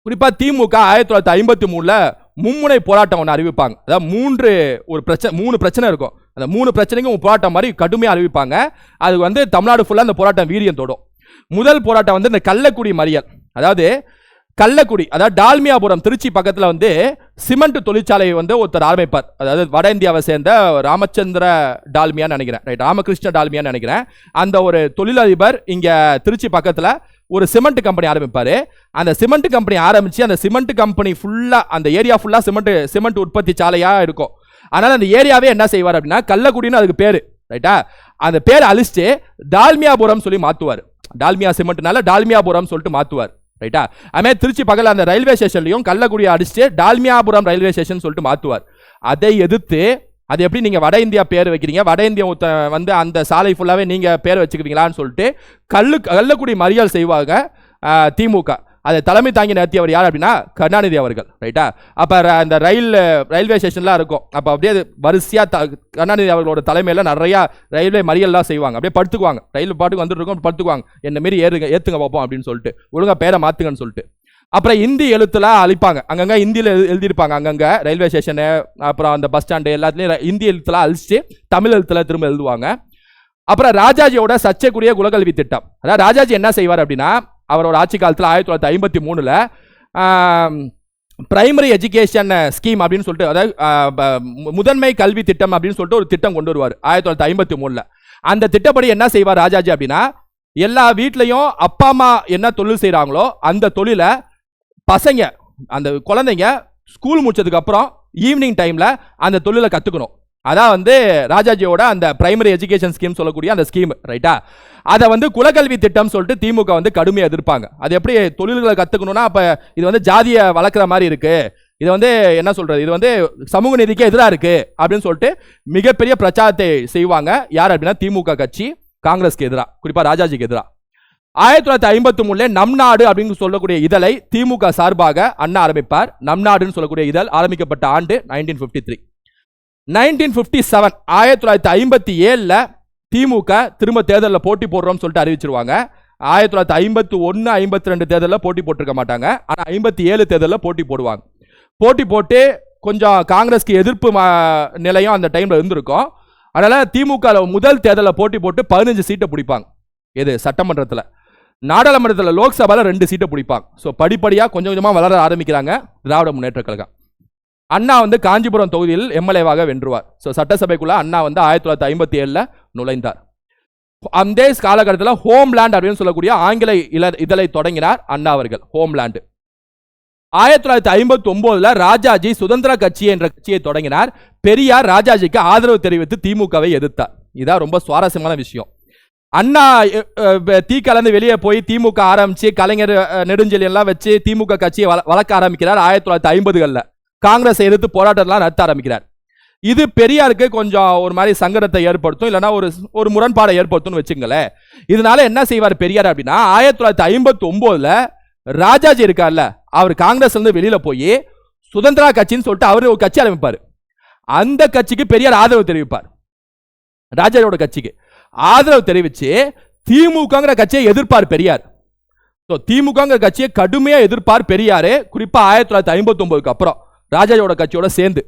குறிப்பா திமுக 1953 மும்முனை போராட்டம் ஒன்று அறிவிப்பாங்க. அதாவது 3 பிரச்சனை இருக்கும். அந்த 3 பிரச்சனைக்கும் போராட்டம் மாதிரி கடுமையாக அறிவிப்பாங்க. அது வந்து தமிழ்நாடு ஃபுல்லாக அந்த போராட்டம் வீரியம் தொடும். முதல் போராட்டம் வந்து இந்த கள்ளக்குடி மறியல். அதாவது கள்ளக்குடி, அதாவது டால்மியாபுரம், திருச்சி பக்கத்தில் வந்து சிமெண்ட் தொழிற்சாலையை வந்து ஒருத்தர் ஆரம்பிப்பார். அதாவது வட இந்தியாவை சேர்ந்த ராமச்சந்திர டால்மியான்னு நினைக்கிறேன், ரைட், ராமகிருஷ்ண டால்மியான்னு நினைக்கிறேன். அந்த ஒரு தொழிலதிபர் இங்கே திருச்சி பக்கத்தில் ஒரு சிமெண்ட் கம்பெனி ஆரம்பிப்பாரு. அந்த சிமெண்ட் கம்பெனி ஆரம்பிச்சு அந்த சிமெண்ட் கம்பெனி ஃபுல்லா, அந்த ஏரியா ஃபுல்லா சிமெண்ட் உற்பத்தி சாலையா இருக்கும். அதனால அந்த ஏரியாவே என்ன செய்வார் அப்படின்னா கள்ளக்குடின்னு அதுக்கு பேரு, ரைட்டா? அந்த பேரை அழிச்சிட்டு டால்மியாபுரம் சொல்லி மாத்துவார். டால்மியா சிமெண்ட்னால டால்மியாபுரம் சொல்லிட்டு மாத்துவார், ரைட்டா? அதுமாதிரி திருச்சி பக்கத்தில் அந்த ரயில்வே ஸ்டேஷன்லையும் கள்ளக்குடியை அடிச்சுட்டு டால்மியாபுரம் ரயில்வே ஸ்டேஷன் சொல்லிட்டு மாத்துவார். அதை எதிர்த்து, அது எப்படி நீங்க வட இந்தியா பேர் வைக்கிறீங்க, வட இந்தியா வந்து அந்த சாலை ஃபுல்லாவே நீங்க பேர் வச்சுக்கிறீங்களான்னு சொல்லிட்டு கள்ளக்குடி மறியல் செய்வாங்க திமுக. அதை தலைமை தாங்கி நடத்தியவர் யார் அப்படின்னா கருணாநிதி அவர்கள். ரைட்டா? அப்போ அந்த ரயில்வே ஸ்டேஷன்லாம் இருக்கும். அப்போ அப்படியே வரிசையாக கருணாநிதி அவர்களோட தலைமையில் நிறையா ரயில்வே மறியல்லாம் செய்வாங்க. அப்படியே படுத்துக்குவாங்க, ரயில் பாட்டுக்கு வந்துட்டு இருக்கும், படுத்துக்குவாங்க, என்ன மாரி ஏற்றுங்க பார்ப்போம் அப்படின்னு சொல்லிட்டு, ஒழுங்காக பேரை மாற்றுங்கன்னு சொல்லிட்டு. அப்புறம் இந்தி எழுத்துலாம் அழிப்பாங்க, அங்கங்கே ஹிந்தியில் எழுதியிருப்பாங்க, அங்கங்கே ரயில்வே ஸ்டேஷனு அப்புறம் அந்த பஸ் ஸ்டாண்டு எல்லாத்துலேயும் ஹிந்தி எழுத்துலாம் அழிச்சு தமிழ் எழுத்துல திரும்ப எழுதுவாங்க. அப்புறம் ராஜாஜியோட சர்ச்சைக்குரிய குலக்கல்வி திட்டம். அதாவது ராஜாஜி என்ன செய்வார் அப்படின்னா, அவரோட ஆட்சி காலத்தில் 1953 பிரைமரி எஜுகேஷன் ஸ்கீம் அப்படின்னு சொல்லிட்டு, அதாவது முதன்மை கல்வி திட்டம் அப்படின்னு சொல்லிட்டு ஒரு திட்டம் கொண்டு வருவார் 1953. அந்த திட்டப்படி என்ன செய்வார் ராஜாஜி அப்படின்னா, எல்லா வீட்லையும் அப்பா அம்மா என்ன தொழில் செய்கிறாங்களோ அந்த தொழிலை பசங்க, அந்த குழந்தைங்க ஸ்கூல் முடிச்சதுக்கு அப்புறம் ஈவினிங் டைம்ல அந்த தொழிலை கத்துக்கணும். அதான் வந்து ராஜாஜியோட அந்த பிரைமரி எஜுகேஷன் ஸ்கீம் சொல்லக்கூடிய அந்த ஸ்கீம். ரைட்டா? அதை வந்து குலக்கல்வி திட்டம் சொல்லிட்டு திமுக வந்து கடுமையாக எதிர்ப்பாங்க. அது எப்படி தொழில்களை கத்துக்கணும்னா, அப்ப இது வந்து ஜாதியை வளர்க்குற மாதிரி இருக்கு, இது வந்து என்ன சொல்றது, இது வந்து சமூக நீதிக்கு எதிராக இருக்கு அப்படின்னு சொல்லிட்டு மிகப்பெரிய பிரச்சாரத்தை செய்வாங்க. யார் அப்படின்னா திமுக கட்சி, காங்கிரஸ்க்கு எதிராக, குறிப்பா ராஜாஜிக்கு எதிராக. 1953 நம் நாடு அப்படின்னு சொல்லக்கூடிய இதழை திமுக சார்பாக அண்ணா ஆரம்பிப்பார். நம் நாடுன்னு சொல்லக்கூடிய இதழ் ஆரம்பிக்கப்பட்ட ஆண்டு 1953. 1957 1957 திமுக திரும்ப தேர்தலில் போட்டி போடுறோம்னு சொல்லிட்டு அறிவிச்சிருவாங்க. 1951 52 தேர்தலில் போட்டி போட்டிருக்க மாட்டாங்க, ஆனால் 57 தேர்தலில் போட்டி போடுவாங்க. போட்டி போட்டு கொஞ்சம் காங்கிரஸ்க்கு எதிர்ப்பு நிலையம் அந்த டைம்ல இருந்திருக்கும். அதனால திமுக முதல் தேர்தலில் போட்டி போட்டு 15 சீட்டை பிடிப்பாங்க. எது சட்டமன்றத்தில், நாடாளுமன்றத்தில் லோக்சபாவில் 2 சீட்டை பிடிப்பாங்க. ஸோ படிப்படியாக கொஞ்சம் கொஞ்சமாக வளர ஆரம்பிக்கிறாங்க திராவிட முன்னேற்ற கழகம். அண்ணா வந்து காஞ்சிபுரம் தொகுதியில் எம்எல்ஏவாக வென்றுவார். ஸோ சட்டசபைக்குள்ள அண்ணா வந்து 1957 நுழைந்தார். அந்த காலகட்டத்தில் ஹோம்லேண்ட் அப்படின்னு சொல்லக்கூடிய ஆங்கில இதழை தொடங்கினார் அண்ணா அவர்கள். ஹோம்லேண்ட் 1959 ராஜாஜி சுதந்திர கட்சி என்ற கட்சியை தொடங்கினார். பெரியார் ராஜாஜிக்கு ஆதரவு தெரிவித்து திமுகவை எதிர்த்தார். இதான் ரொம்ப சுவாரஸ்யமான விஷயம். அண்ணா தீ கலந்து வெளியே போய் திமுக ஆரம்பிச்சு கலைஞர் நெடுஞ்செலி எல்லாம் வச்சு திமுக கட்சியை வளர்க்க ஆரம்பிக்கிறார். 1950 காங்கிரஸை எதிர்த்து போராட்டம்லாம் நடத்த ஆரம்பிக்கிறார். இது பெரியாருக்கு கொஞ்சம் ஒரு மாதிரி சங்கடத்தை ஏற்படுத்தும், இல்லைன்னா ஒரு முரண்பாடை ஏற்படுத்தும்னு வச்சுங்களேன். இதனால என்ன செய்வார் பெரியார் அப்படின்னா, 1959 ராஜாஜி இருக்கார்ல, அவர் காங்கிரஸ் இருந்து வெளியில போய் சுதந்திரா கட்சின்னு சொல்லிட்டு அவரு ஒரு கட்சி ஆரம்பிப்பார். அந்த கட்சிக்கு பெரியார் ஆதரவு தெரிவிப்பார். ராஜாஜியோட கட்சிக்கு ஆதரவு தெரிவிச்சு திமுகங்கிற கட்சியை எதிர்ப்பார் பெரியார். திமுக கட்சியை கடுமையா எதிர்ப்பார் பெரியாரு. குறிப்பா 1959 அப்புறம் ராஜாஜியோட கட்சியோட சேர்ந்து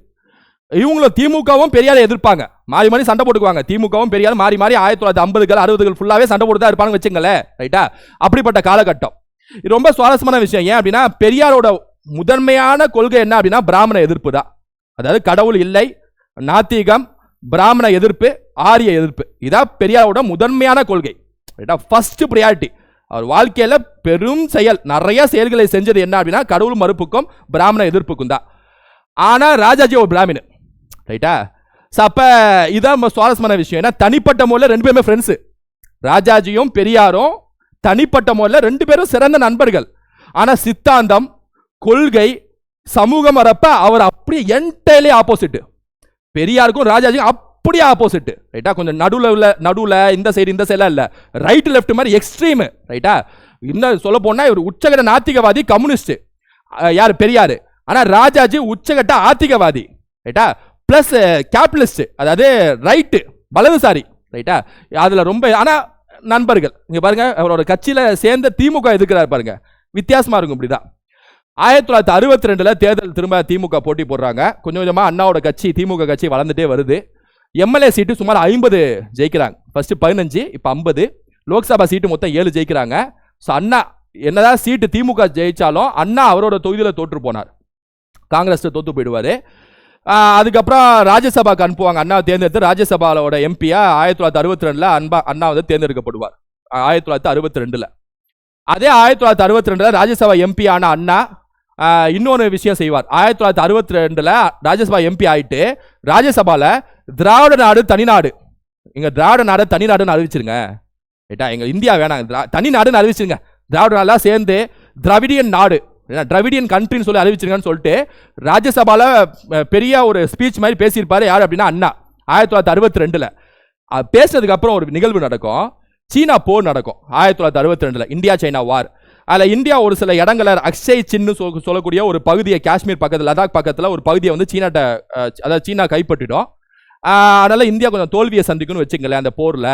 இவங்களும் திமுகவும் பெரியாரை எதிர்ப்பாங்க. மாறி மாறி சண்டை போட்டுக்குவாங்க. திமுகவும் பெரியார் மாறி மாறி 1950 60 ஃபுல்லாவே சண்டை போட்டு தான் இருப்பாங்க வச்சுங்களேன். ரைட்டா? அப்படிப்பட்ட காலகட்டம். இது ரொம்ப சுவாரஸ்யமான விஷயம். ஏன் அப்படின்னா, பெரியாரோட முதன்மையான கொள்கை என்ன அப்படின்னா பிராமண எதிர்ப்பு தான். அதாவது கடவுள் இல்லை, நாத்திகம், பிராமண எதிர்ப்பு, ஆரிய எதிர்ப்பு. இதான் பெரியாரோட முதன்மையான கொள்கை. First priority. அவர் வாழ்க்கையில பெரும் செயல், நிறைய செயல்களை செஞ்சது என்ன அப்படின்னா கடவுள் மறுப்புக்கும் பிராமண எதிர்ப்புக்கும் தான். ஆனா ராஜாஜி ஒரு பிராமணன். ரைட்டா? அப்ப இதான் சுவாரஸ்யமான விஷயம். ஏன்னா தனிப்பட்ட முறையில் 2 பேருமே ஃப்ரெண்ட்ஸ். ராஜாஜியும் பெரியாரும் தனிப்பட்ட முறையில் 2 பேரும் சிறந்த நண்பர்கள். ஆனா சித்தாந்தம், கொள்கை, சமூகம் வரப்ப அவர் அப்படியே என்டையர்லி ஆப்போசிட். பெரியாருக்கும் ராஜாஜிக்கும் அப்படியே ஆப்போசிட். ரைட்டா? கொஞ்சம் நடுவுல இந்த சைடு இல்ல, ரைட் லெஃப்ட் மாதிரி எக்ஸ்ட்ரீம். ரைட்டா? இன்னும் சொல்ல போனா இவர் உச்சகட்ட நாத்திகவாதி, கம்யூனிஸ்ட். யார்? பெரியாரு. ஆனா ராஜாஜி உச்சகட்ட ஆத்திகவாதி. ரைட்டா? பிளஸ் கேபிட்டலிஸ்ட், அதாவது ரைட், வலதுசாரி. ரைட்டா? அதுல ரொம்ப ஆனா நண்பர்கள். இங்க பாருங்க, அவரோட கட்சியில சேர்ந்த திமுக எதுக்குறாரு பாருங்க, வித்தியாசமா இருக்கும். இப்படிதான் 1962 தேர்தல் திரும்ப திமுக போட்டி போடுறாங்க. கொஞ்சம் கொஞ்சமா அண்ணாவோட கட்சி, திமுக கட்சி வளர்ந்துட்டே வருது. எம்எல்ஏ சீட்டு சுமார் 50 ஜெயிக்கிறாங்க. ஃபர்ஸ்ட் 15, இப்ப 50. லோக்சபா சீட்டு மொத்தம் 7 ஜெயிக்கிறாங்க. அண்ணா என்னதான் சீட்டு திமுக ஜெயிச்சாலும் அண்ணா அவரோட தொகுதியில் தோற்று போனார், காங்கிரஸ் தோத்து போயிடுவாரு. அதுக்கப்புறம் ராஜ்யசபாக்கு அனுப்புவாங்க. அண்ணா தேர்ந்தெடுத்து ராஜ்யசபாவோட எம்பியா 1962 அண்ணா வந்து தேர்ந்தெடுக்கப்படுவார். 1962 அதே 1962 ராஜ்யசபா எம்பி ஆன அண்ணா இன்னொரு விஷயம் செய்வார். 1962 ராஜ்யசபா எம்பி ஆயிட்டு ராஜ்யசபால திராவிட நாடு தனிநாடு, எங்க திராவிட நாடு தனிநாடுன்னு அறிவிச்சிருங்க. ரைட்டா? எங்க இந்தியா வேணாம், தனிநாடுன்னு அறிவிச்சிருங்க. திராவிட நாடுலாம் சேர்ந்து திராவிடியன் நாடு, திராவிடியன் கண்ட்ரின்னு சொல்லி அறிவிச்சிருங்கன்னு சொல்லிட்டு ராஜ்யசபால பெரிய ஒரு ஸ்பீச் மாதிரி பேசியிருப்பாரு. யார் அப்படின்னா அண்ணா. 1962 பேசினதுக்கு அப்புறம் ஒரு நிகழ்வு நடக்கும். சீனா போர் நடக்கும். 1962 இந்தியா சைனா வார். அதில் இந்தியா ஒரு சில இடங்களை அக்ஷய் சின்னு சொல்லக்கூடிய ஒரு பகுதியை, காஷ்மீர் பக்கத்தில், லடாக் பக்கத்தில் ஒரு பகுதியை வந்து சீனாட்ட, அதாவது சீனா கைப்பற்றிடும். அதனால இந்தியா கொஞ்சம் தோல்வியை சந்திக்கும்னு வச்சுங்களேன் அந்த போரில்.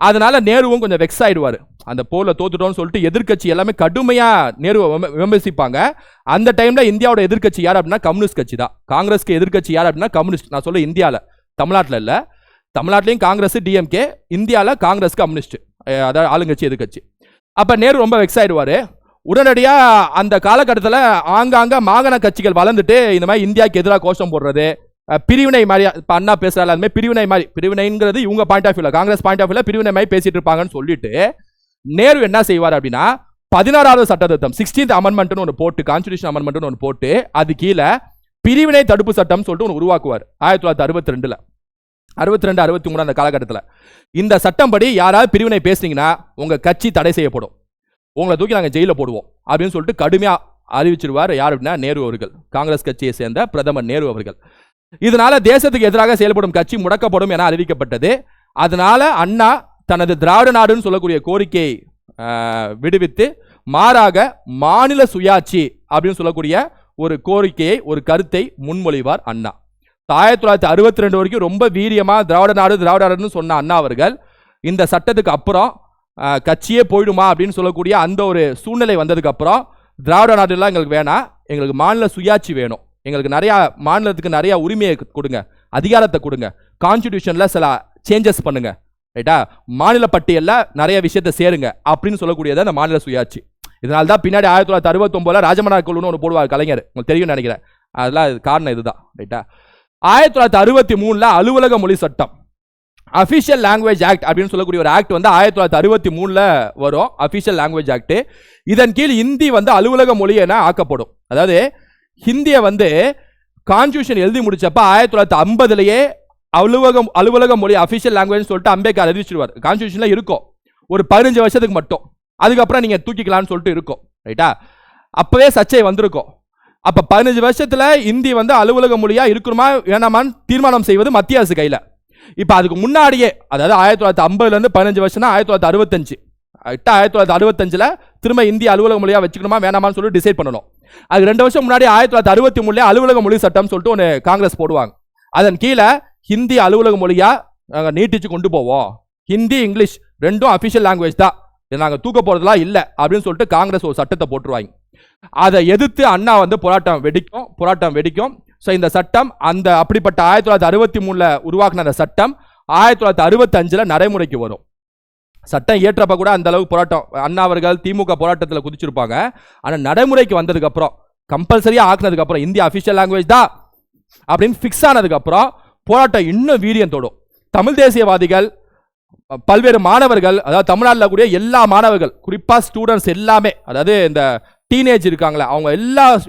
அதனால நேருவும் கொஞ்சம் வெக்ஸ் ஆயிடுவார். அந்த போரில் தோத்துட்டோம்னு சொல்லிட்டு எதிர்கட்சி எல்லாமே கடுமையாக நேருவை விமர்சிப்பாங்க. அந்த டைமில் இந்தியாவோட எதிர்கட்சி யார் அப்படின்னா கம்யூனிஸ்ட் கட்சி தான். காங்கிரஸ்க்கு எதிர்கட்சி யார் அப்படின்னா கம்யூனிஸ்ட். நான் சொல்ல இந்தியாவில், தமிழ்நாட்டில் இல்லை. தமிழ்நாட்டிலையும் காங்கிரஸ் டிஎம்கே, இந்தியாவில் காங்கிரஸ் கம்யூனிஸ்ட், அதாவது ஆளுங்கட்சி எதிர்கட்சி. அப்போ நேரு ரொம்ப வெக்ஸ் ஆயிடுவார். உடனடியாக அந்த காலகட்டத்தில் ஆங்காங்க மாகாண கட்சிகள் வளர்ந்துட்டு இந்த மாதிரி இந்தியாவுக்கு எதிராக கோஷம் போடுறது, பிரிவினை மாதிரி, இப்போ அண்ணா பேசுகிறாள் அதுமாதிரி பிரிவினை மாதிரி, பிரிவினைங்கிறது இவங்க பாயிண்ட் ஆஃப் வியூவில், காங்கிரஸ் பாயிண்ட் ஆஃப் வியூவில் பிரிவினை மாதிரி பேசிட்டு இருப்பாங்கன்னு சொல்லிட்டு நேரு என்ன செய்வார் அப்படின்னா 16வது சட்ட திருத்தம், 16th அமெண்ட்மெண்ட்னு ஒன்று போட்டு, கான்ஸ்டிடியூஷன் அமெண்ட்மெண்ட்னு ஒன்று போட்டு அது கீழே பிரிவினை தடுப்பு சட்டம் சொல்லிட்டு ஒன்று உருவாக்குவார் 1962, 62, 63 அந்த காலகட்டத்தில். இந்த சட்டம் படி யாராவது பிரிவினை பேசுனீங்கன்னா உங்க கட்சி தடை செய்யப்படும், உங்களை தூக்கி நாங்கள் ஜெயிலில் போடுவோம் அப்படின்னு சொல்லிட்டு கடுமையாக அறிவிச்சிருவார். யார் அப்படின்னா நேரு அவர்கள், காங்கிரஸ் கட்சியை சேர்ந்த பிரதமர் நேரு அவர்கள். இதனால தேசத்துக்கு எதிராக செயல்படும் கட்சி முடக்கப்படும் என அறிவிக்கப்பட்டது. அதனால அண்ணா தனது திராவிட நாடுன்னு சொல்லக்கூடிய கோரிக்கையை விடுவித்து மாறாக மாநில சுயாட்சி அப்படின்னு சொல்லக்கூடிய ஒரு கோரிக்கையை, ஒரு கருத்தை முன்மொழிவார் அண்ணா. 1962 வரைக்கும் ரொம்ப வீரியமா திராவிட நாடுன்னு சொன்ன அண்ணா அவர்கள் இந்த சட்டத்துக்கு அப்புறம் கட்சியே போயிடுமா அப்படின்னு சொல்லக்கூடிய அந்த ஒரு சூழ்நிலை வந்ததுக்கு அப்புறம் திராவிட நாடுலாம் எங்களுக்கு வேணாம், எங்களுக்கு மாநில சுயாட்சி வேணும், எங்களுக்கு நிறைய மாநிலத்துக்கு நிறைய உரிமையை கொடுங்க, அதிகாரத்தை கொடுங்க, கான்ஸ்டிடியூஷன்ல சில சேஞ்சஸ் பண்ணுங்க, ரைட்டா, மாநில பட்டியலில் நிறைய விஷயத்தை சேருங்க அப்படின்னு சொல்லக்கூடியது அந்த மாநில சுயாட்சி. இதனால தான் பின்னாடி 1969 ராஜமன்னார் குழுன்னு ஒன்று போடுவார் கலைஞர், உங்களுக்கு தெரியும் நினைக்கிறேன். அதெல்லாம் காரணம் இதுதான், ரைட்டா. 1963 அலுவலக மொழி சட்டம், அஃபிஷியல் லாங்குவேஜ் ஆக்ட் அப்படின்னு சொல்லக்கூடிய ஒரு ஆக்ட் வந்து 1963 வரும், அஃபிஷியல் லாங்குவேஜ் ஆக்ட். இதன் கீழ் ஹிந்தி வந்து அலுவலக மொழி என ஆக்கப்படும். அதாவது ஹிந்தியை வந்து கான்ஸ்டியூஷன் எழுதி முடிச்சப்ப 1950 அலுவலக மொழி அஃபிஷியல் லாங்குவேஜ் சொல்லிட்டு அம்பேத்கர் அறிவிச்சிருவார். கான்ஸ்டியூஷன்ல இருக்கும் ஒரு 15 வருஷத்துக்கு மட்டும், அதுக்கப்புறம் நீங்க தூக்கிக்கலாம்னு சொல்லிட்டு இருக்கும், ரைட்டா. அப்பவே சர்ச்சை வந்திருக்கும். அப்ப 15 வருஷத்துல இந்தி வந்து அலுவலக மொழியா இருக்கணுமா வேணாமான்னு தீர்மானம் செய்வது மத்திய அரசு கையில. இப்ப அதுக்கு முன்னாடியே, அதாவது 1950 15 வருஷம்னா 1965, 1965 திரும்ப இந்திய அலுவலக மொழியா வச்சுக்கணுமா வேணாமான்னு சொல்லி டிசைட் பண்ணணும். அது 2 வருஷம் முன்னாடி 1963 அலுவலக மொழி சட்டம் சொல்லிட்டு ஒன்று காங்கிரஸ் போடுவாங்க. அதன் கீழே ஹிந்தி அலுவலக மொழியா நாங்கள் நீட்டிச்சு கொண்டு போவோம், ஹிந்தி இங்கிலீஷ் ரெண்டும் அஃபிஷியல் லாங்குவேஜ் தான், இதை நாங்கள் தூக்க போறதுலாம் இல்லை அப்படின்னு சொல்லிட்டு காங்கிரஸ் ஒரு சட்டத்தை போட்டுருவாங்க. அதை எதிர்த்து அண்ணா வந்து போராட்டம் வெடிக்கும். ஸோ இந்த சட்டம் அந்த அப்படிப்பட்ட 1963 உருவாக்கின அந்த சட்டம் 1965 நடைமுறைக்கு வரும். சட்டம் ஏற்றப்ப கூட அந்த அளவுக்கு போராட்டம் அண்ணா அவர்கள் திமுக போராட்டத்தில் குதிச்சிருப்பாங்க. ஆனால் நடைமுறைக்கு வந்ததுக்கு அப்புறம், கம்பல்சரியா ஆக்குனதுக்கு அப்புறம், இந்தியா அஃபிஷியல் லாங்குவேஜ் தான் அப்படின்னு ஃபிக்ஸ் ஆனதுக்கு அப்புறம் போராட்டம் இன்னும் வீரியம் தொடும். தமிழ் தேசியவாதிகள், பல்வேறு மாணவர்கள், அதாவது தமிழ்நாட்டில் கூடிய எல்லா மாணவர்கள், குறிப்பா ஸ்டூடெண்ட்ஸ் எல்லாமே, அதாவது இந்த டீனேஜ் இருக்காங்களே அவங்க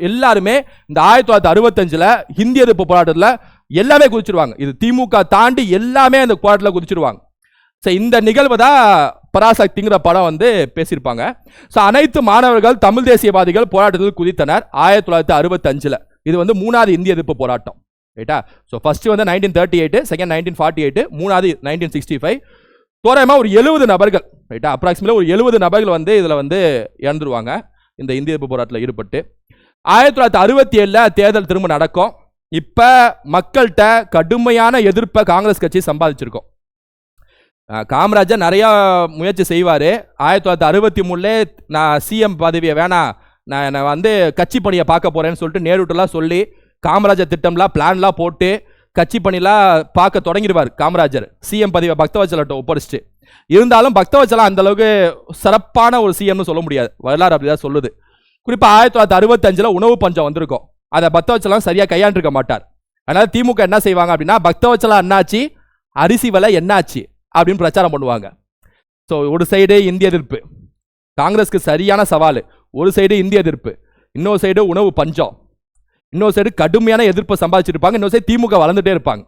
எல்லாருமே இந்த 1965 ஹிந்தி எதிர்ப்பு போராட்டத்தில் எல்லாமே குதிச்சிருவாங்க. இது திமுக தாண்டி எல்லாமே அந்த போராட்டத்தில் குதிச்சிருவாங்க. ஸோ இந்த நிகழ்வு தான் பராசக்திங்கிற படம் வந்து பேசியிருப்பாங்க. ஸோ அனைத்து மாணவர்கள் தமிழ் தேசியவாதிகள் போராட்டத்தில் குதித்தனர் 1965. இது வந்து 3வது இந்திய எதிர்ப்பு போராட்டம், ரைட்டா. ஸோ ஃபர்ஸ்ட் வந்து 1938, செகண்ட் 1948, 3வது 1965. தோராயமாக ஒரு 70 நபர்கள், ரைட்டா, அப்ராக்சிமேட்லி ஒரு 70 நபர்கள் வந்து இதில் வந்து இறந்துருவாங்க இந்த இந்திய எதிர்ப்பு போராட்டத்தில் ஈடுபட்டு. 1967 தேர்தல் திரும்ப நடக்கும். இப்போ மக்கள்கிட்ட கடுமையான எதிர்ப்பை காங்கிரஸ் கட்சி சம்பாதிச்சிருக்கோம். காமராஜர் நிறைய முயற்சி செய்வார். 1963 நான் சிஎம் பதவியை வேணாம், நான் வந்து கட்சி பணியை பார்க்க போறேன்னு சொல்லிட்டு நேருட்டெல்லாம் சொல்லி காமராஜர் திட்டம்லாம் பிளான்லாம் போட்டு கட்சி பணிலாம் பார்க்க தொடங்கிடுவார் காமராஜர். சிஎம் பதவியை பக்தவச்சலத்தை ஒப்படைச்சிட்டு. இருந்தாலும் பக்தவச்சலம் அந்த அளவுக்கு சிறப்பான ஒரு சிஎம்னு சொல்ல முடியாது, வரலாறு அப்படிதான் சொல்லுது. குறிப்பாக 1965 உணவு பஞ்சம் வந்திருக்கும். அதை பக்தவச்சலம் சரியா கையாண்டிருக்க மாட்டார். அதனால திமுக என்ன செய்வாங்க அப்படின்னா, பக்தவச்சலம் என்னாச்சு, அரிசி விலை என்னாச்சு அப்படின்னு பிரச்சாரம் பண்ணுவாங்க. ஸோ ஒரு சைடு இந்திய எதிர்ப்பு, காங்கிரஸ்க்கு சரியான சவால். ஒரு சைடு இந்திய எதிர்ப்பு, இன்னொரு சைடு உணவு பஞ்சம், இன்னொரு சைடு கடுமையான எதிர்ப்பை சம்பாதிச்சிருப்பாங்க, இன்னொரு சைடு திமுக வளர்ந்துட்டே இருப்பாங்க.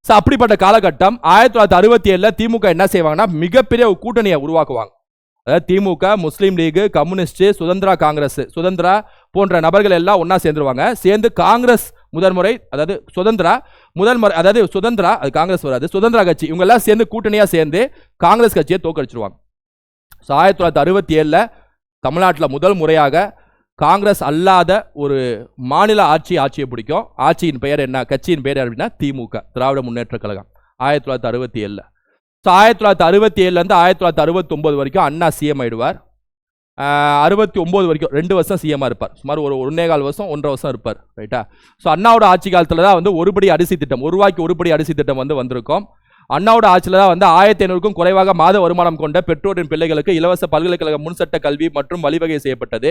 ஸோ அப்படிப்பட்ட காலகட்டம் 1967 திமுக என்ன செய்வாங்கன்னா மிகப்பெரிய ஒரு கூட்டணியை உருவாக்குவாங்க. அதாவது திமுக, முஸ்லீம் லீக், கம்யூனிஸ்ட், சுதந்திரா காங்கிரஸ், சுதந்திரா போன்ற நபர்கள் எல்லாம் ஒன்னா சேர்ந்துருவாங்க. சேர்ந்து காங்கிரஸ் முதன்முறை, அதாவது சுதந்திரா முதல்முறை, அதாவது சுதந்திரா, அது காங்கிரஸ் வராது, சுதந்திரா கட்சி, இவங்க எல்லாம் சேர்ந்து கூட்டணியா சேர்ந்து காங்கிரஸ் கட்சியை தோக்கடிச்சிருவாங்க. ஸோ 1967 தமிழ்நாட்டில் முதல் முறையாக காங்கிரஸ் அல்லாத ஒரு மாநில ஆட்சியை பிடிக்கும். ஆட்சியின் பெயர் என்ன, கட்சியின் பெயர் அப்படின்னா திமுக, திராவிட முன்னேற்ற கழகம். 1967. ஸோ 1967 1969 வரைக்கும் அண்ணா சிஎம் ஆயிடுவார். 69 வரைக்கும் 2 வருஷம் சிஎம்மாக இருப்பார். சுமார் ஒரு 1.25 வருஷம் 1.5 வருஷம் இருப்பார். ரைட்டா. ஸோ அண்ணாவோட ஆட்சி காலத்தில் தான் ஒருபடி அரிசி திட்டம், ₹1 ஒருபடி அரிசி திட்டம் வந்திருக்கும். அண்ணாவோட ஆட்சியில் தான் 1500க்கும் குறைவாக மாத வருமானம் கொண்ட பெற்றோரின் பிள்ளைகளுக்கு இலவச பல்கலைக்கழக முன்சட்ட கல்வி மற்றும் வழிவகை செய்யப்பட்டது.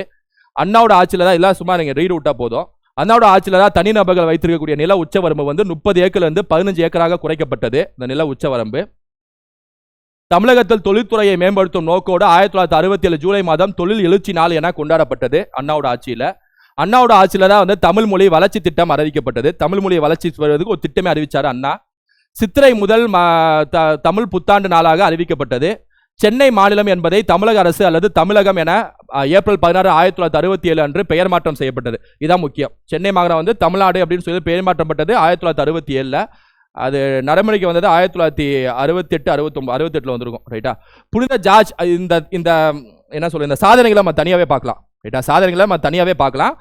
அண்ணாவோட ஆட்சியில் தான் எல்லாம் சும்மா நீங்கள் ரீட் விட்டா போதும். அண்ணாவோட ஆட்சியில் தான் தனிநபர்கள் வைத்திருக்கக்கூடிய நில உச்சவரம்பு 30 ஏக்கர்லேருந்து 15 ஏக்கராக குறைக்கப்பட்டது. இந்த நில உச்சவரம்பு தமிழகத்தில் தொழில்துறையை மேம்படுத்தும் நோக்கோடு 1967 ஜூலை மாதம் தொழில் எழுச்சி நாள் என கொண்டாடப்பட்டது. அண்ணாவோட ஆட்சியில் தான் தமிழ் மொழி வளர்ச்சி திட்டம் அறிவிக்கப்பட்டது. தமிழ் மொழியை வளர்ச்சி வருவதற்கு ஒரு திட்டமே அறிவிச்சார் அண்ணா. சித்திரை முதல் தமிழ் புத்தாண்டு நாளாக அறிவிக்கப்பட்டது. சென்னை மாநிலம் என்பதை தமிழக அரசு அல்லது தமிழகம் என ஏப்ரல் 16, 1967 அன்று பெயர் மாற்றம் செய்யப்பட்டது. இதான் முக்கியம். சென்னை மாகாணம் தமிழ்நாடு அப்படின்னு சொல்லி பெயர் மாற்றப்பட்டது 1967. அது நடைமுறைக்கு வந்தது 1968, 69, வந்திருக்கும். ரைட்டா. புனித ஜார்ஜ் இந்த என்ன சொல்ல, இந்த சாதனைகளை நம்ம தனியாகவே பார்க்கலாம். ரைட்டா. சாதனைகளை நம்ம தனியாகவே பார்க்கலாம்.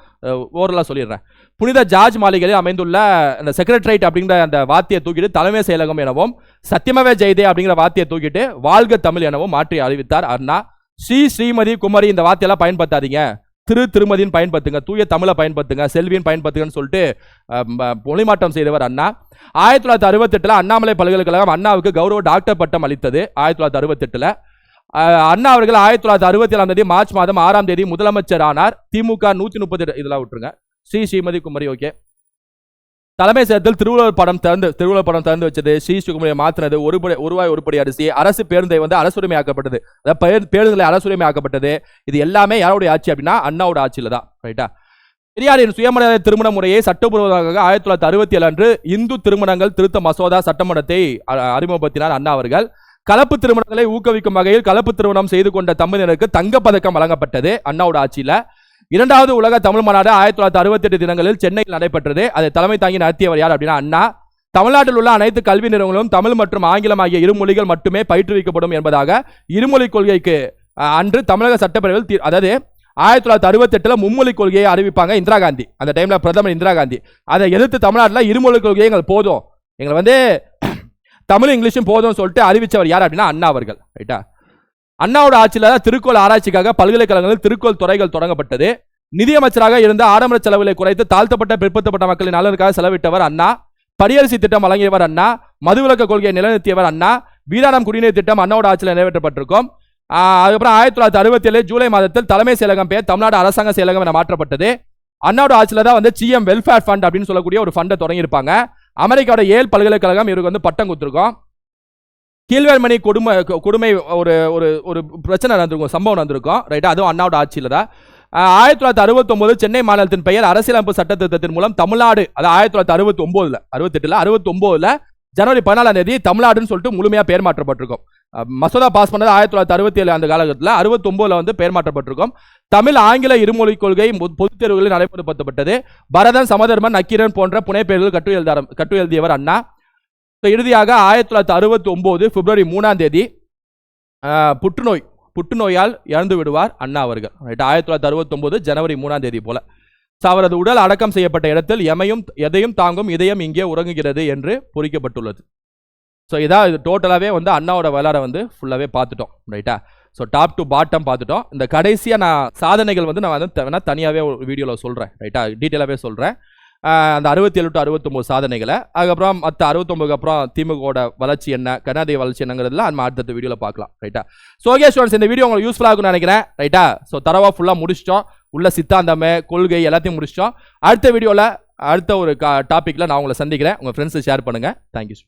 ஓரலாக சொல்லிடுறேன். புனித ஜார்ஜ் மாளிகையில் அமைந்துள்ள அந்த செக்ரட்டரியேட் அப்படிங்கிற அந்த வார்த்தையை தூக்கிட்டு தலைமை செயலகம் எனவும், சத்தியமவே ஜெயதே அப்படிங்கிற வார்த்தையை தூக்கிட்டு வாழ்க தமிழ் எனவும் மாற்றி அறிவித்தார் அண்ணா. ஸ்ரீமதி, குமரி இந்த வார்த்தையெல்லாம் பயன்படுத்தாதீங்க, திருமதியின் பயன்படுத்துங்க, தூய தமிழை பயன்படுத்துங்க, செல்வியின் பயன்படுத்துங்கன்னு சொல்லிட்டு மொழிமாற்றம் செய்தவர் அண்ணா. 1968 அண்ணாமலை பல்கலைக்கழகம் அண்ணாவுக்கு கௌரவ டாக்டர் பட்டம் அளித்தது. 1968 அண்ணா அவர்கள் 1967 மார்ச் மாதம் 6 முதலமைச்சர் ஆனார். திமுக 130 இதெல்லாம் விட்டுருங்க. ஸ்ரீமதி குமரி ஓகே. தலைமை செயலகத்தில் திருவள்ளுவர் படம் திறந்து வச்சது. ஸ்ரீகுமரியை மாற்றினது. ₹1 ஒருபடி அரிசி. அரசு பேருந்தை அரசுரிமையாக்கப்பட்டது. பேருந்துகளை அரசுரிமையாக்கப்பட்டது. இது எல்லாமே யாருடைய ஆட்சி அப்படின்னா அண்ணாவோட ஆட்சியில் தான். ரைட்டா. பெரியாரின் சுயமரியாதை திருமண முறையை சட்டப்பூர்வமாக 1967 அன்று இந்து திருமணங்கள் திருத்த மசோதா சட்டமன்றத்தை அறிமுகப்படுத்தினார் அண்ணா அவர்கள். கலப்பு திருமணங்களை ஊக்குவிக்கும் வகையில் கலப்பு திருமணம் செய்து கொண்ட தம்பதியினருக்கு தங்கப்பதக்கம் வழங்கப்பட்டது அண்ணாவோட ஆட்சியில். 2வது உலக தமிழ் மாநாடு 1968 தினங்களில் சென்னையில் நடைபெற்றது. அதை தலைமை தாங்கி நடத்தியவர் யார் அப்படின்னா அண்ணா. தமிழ்நாட்டில் உள்ள அனைத்து கல்வி நிறுவனங்களும் தமிழ் மற்றும் ஆங்கிலம் ஆகிய இருமொழிகள் மட்டுமே பயிற்றுவிக்கப்படும் என்பதாக இருமொழி கொள்கைக்கு அன்று தமிழக சட்டப்பேரவையில் அதாவது 1968 மும்மொழி கொள்கையை அறிவிப்பாங்க இந்திரா காந்தி. அந்த டைம்ல பிரதமர் இந்திரா காந்தி அதை எதிர்த்து தமிழ்நாட்டில் இருமொழி கொள்கையை எங்களுக்கு போதும், எங்களை தமிழ் இங்கிலீஷும் போதும் சொல்லிட்டு அறிவிச்சவர் யார் அப்படின்னா அண்ணா அவர்கள். ரைட்டா. அண்ணாவோட ஆட்சியில் திருக்குறள் ஆராய்ச்சிக்காக பல்கலைக்கழகங்களில் திருக்குறள் துறைகள் தொடங்கப்பட்டது. நிதியமைச்சராக இருந்த ஆடம்பர செலவுகளை குறைத்து தாழ்த்தப்பட்ட பிற்படுத்தப்பட்ட மக்களின் நலனுக்காக செலவிட்டவர் அண்ணா. படியரசி திட்டம் வழங்கியவர் அண்ணா. மதுவிலக்கு கொள்கையை நிலைநிறுத்தியவர் அண்ணா. வீராணம் குடிநீர் திட்டம் அண்ணாவோட ஆட்சியில் நிறைவேற்றப்பட்டிருக்கும். அதுக்கப்புறம் 1967 ஜூலை மாதத்தில் தலைமை செயலகம் பெயர் தமிழ்நாடு அரசாங்க செயலகம் என மாற்றப்பட்டது. அண்ணாவோட ஆட்சியில் தான் சிஎம் வெல்ஃபேர் ஃபண்ட் அப்படின்னு சொல்லக்கூடிய ஒரு ஃபண்டை தொடங்கியிருப்பாங்க. அமெரிக்காவோட ஏல் பல்கலைக்கழகம் இவருக்கு பட்டம் கொடுத்துருக்கோம். கீழ்வேல்மணி கொடுமை ஒரு பிரச்சனை நடந்திருக்கும், சம்பவம் நடந்திருக்கும். ரைட்டா. அதுவும் அண்ணாவோட ஆட்சியில் தான். 1969 சென்னை மாநிலத்தின் பெயர் அரசியலமைப்பு சட்ட திருத்தத்தின் மூலம் தமிழ்நாடு, அதாவது 1969 ஜனவரி 14 தமிழ்நாடுன்னு சொல்லிட்டு முழுமையா பெயர் மாற்றப்பட்டிருக்கும். மசோதா பாஸ் பண்ணது 1967 அந்த காலகட்டத்தில். 69 பெயர் மாற்றப்பட்டிருக்கும். தமிழ் ஆங்கில இருமொழி கொள்கை பொதுத் தேர்வுகளில் நடைமுறைப்படுத்தப்பட்டது. பரதன், சமதர்மன், நக்கீரன் போன்ற புனைப்பெயர்கள் கட்டு எழுதியவர் அண்ணா. இறுதியாக 1969 பிப்ரவரி 3 புற்றுநோயால் இறந்து விடுவார் அண்ணா அவர்கள். 1969 ஜனவரி 3 போல. அவரது உடல் அடக்கம் செய்யப்பட்ட இடத்தில் எதையும் தாங்கும் இதயம் இங்கே உறங்குகிறது என்று பொறிக்கப்பட்டுள்ளது. ஸோ இதான் இது டோட்டலாகவே அண்ணாவோட வரலாறை ஃபுல்லாகவே பார்த்துட்டோம். ரைட்டா. ஸோ டாப் டு பாட்டம் பார்த்துட்டோம். இந்த கடைசியாக நான் சாதனைகள் நான் தனியாகவே ஒரு வீடியோவில் சொல்கிறேன். ரைட்டா. டீட்டெயிலாகவே சொல்கிறேன். அந்த 67 to 69 சாதனைகளை, அதுக்கப்புறம் மற்ற 69 அப்புறம் திமுகவோட வளர்ச்சி என்ன, கர்நாடக வளர்ச்சி என்னங்கிறதுல நம்ம அடுத்த வீடியோவில் பார்க்கலாம். ரைட்டா. ஸோ ஓகே ஸ்டூடெண்ட்ஸ், இந்த வீடியோ உங்களுக்கு யூஸ்ஃபுல்லாக இருக்கும்னு நினைக்கிறேன். ரைட்டா. ஸோ தரவா ஃபுல்லாக முடிச்சிட்டோம். உள்ள சித்தாந்தமே கொள்கை எல்லாத்தையும் முடிச்சிட்டோம். அடுத்த வீடியோவில் அடுத்த ஒரு டாப்பிக்கில் நான் உங்களை சந்திக்கிறேன். உங்கள் ஃப்ரெண்ட்ஸை ஷேர் பண்ணுங்கள். தேங்க்யூ.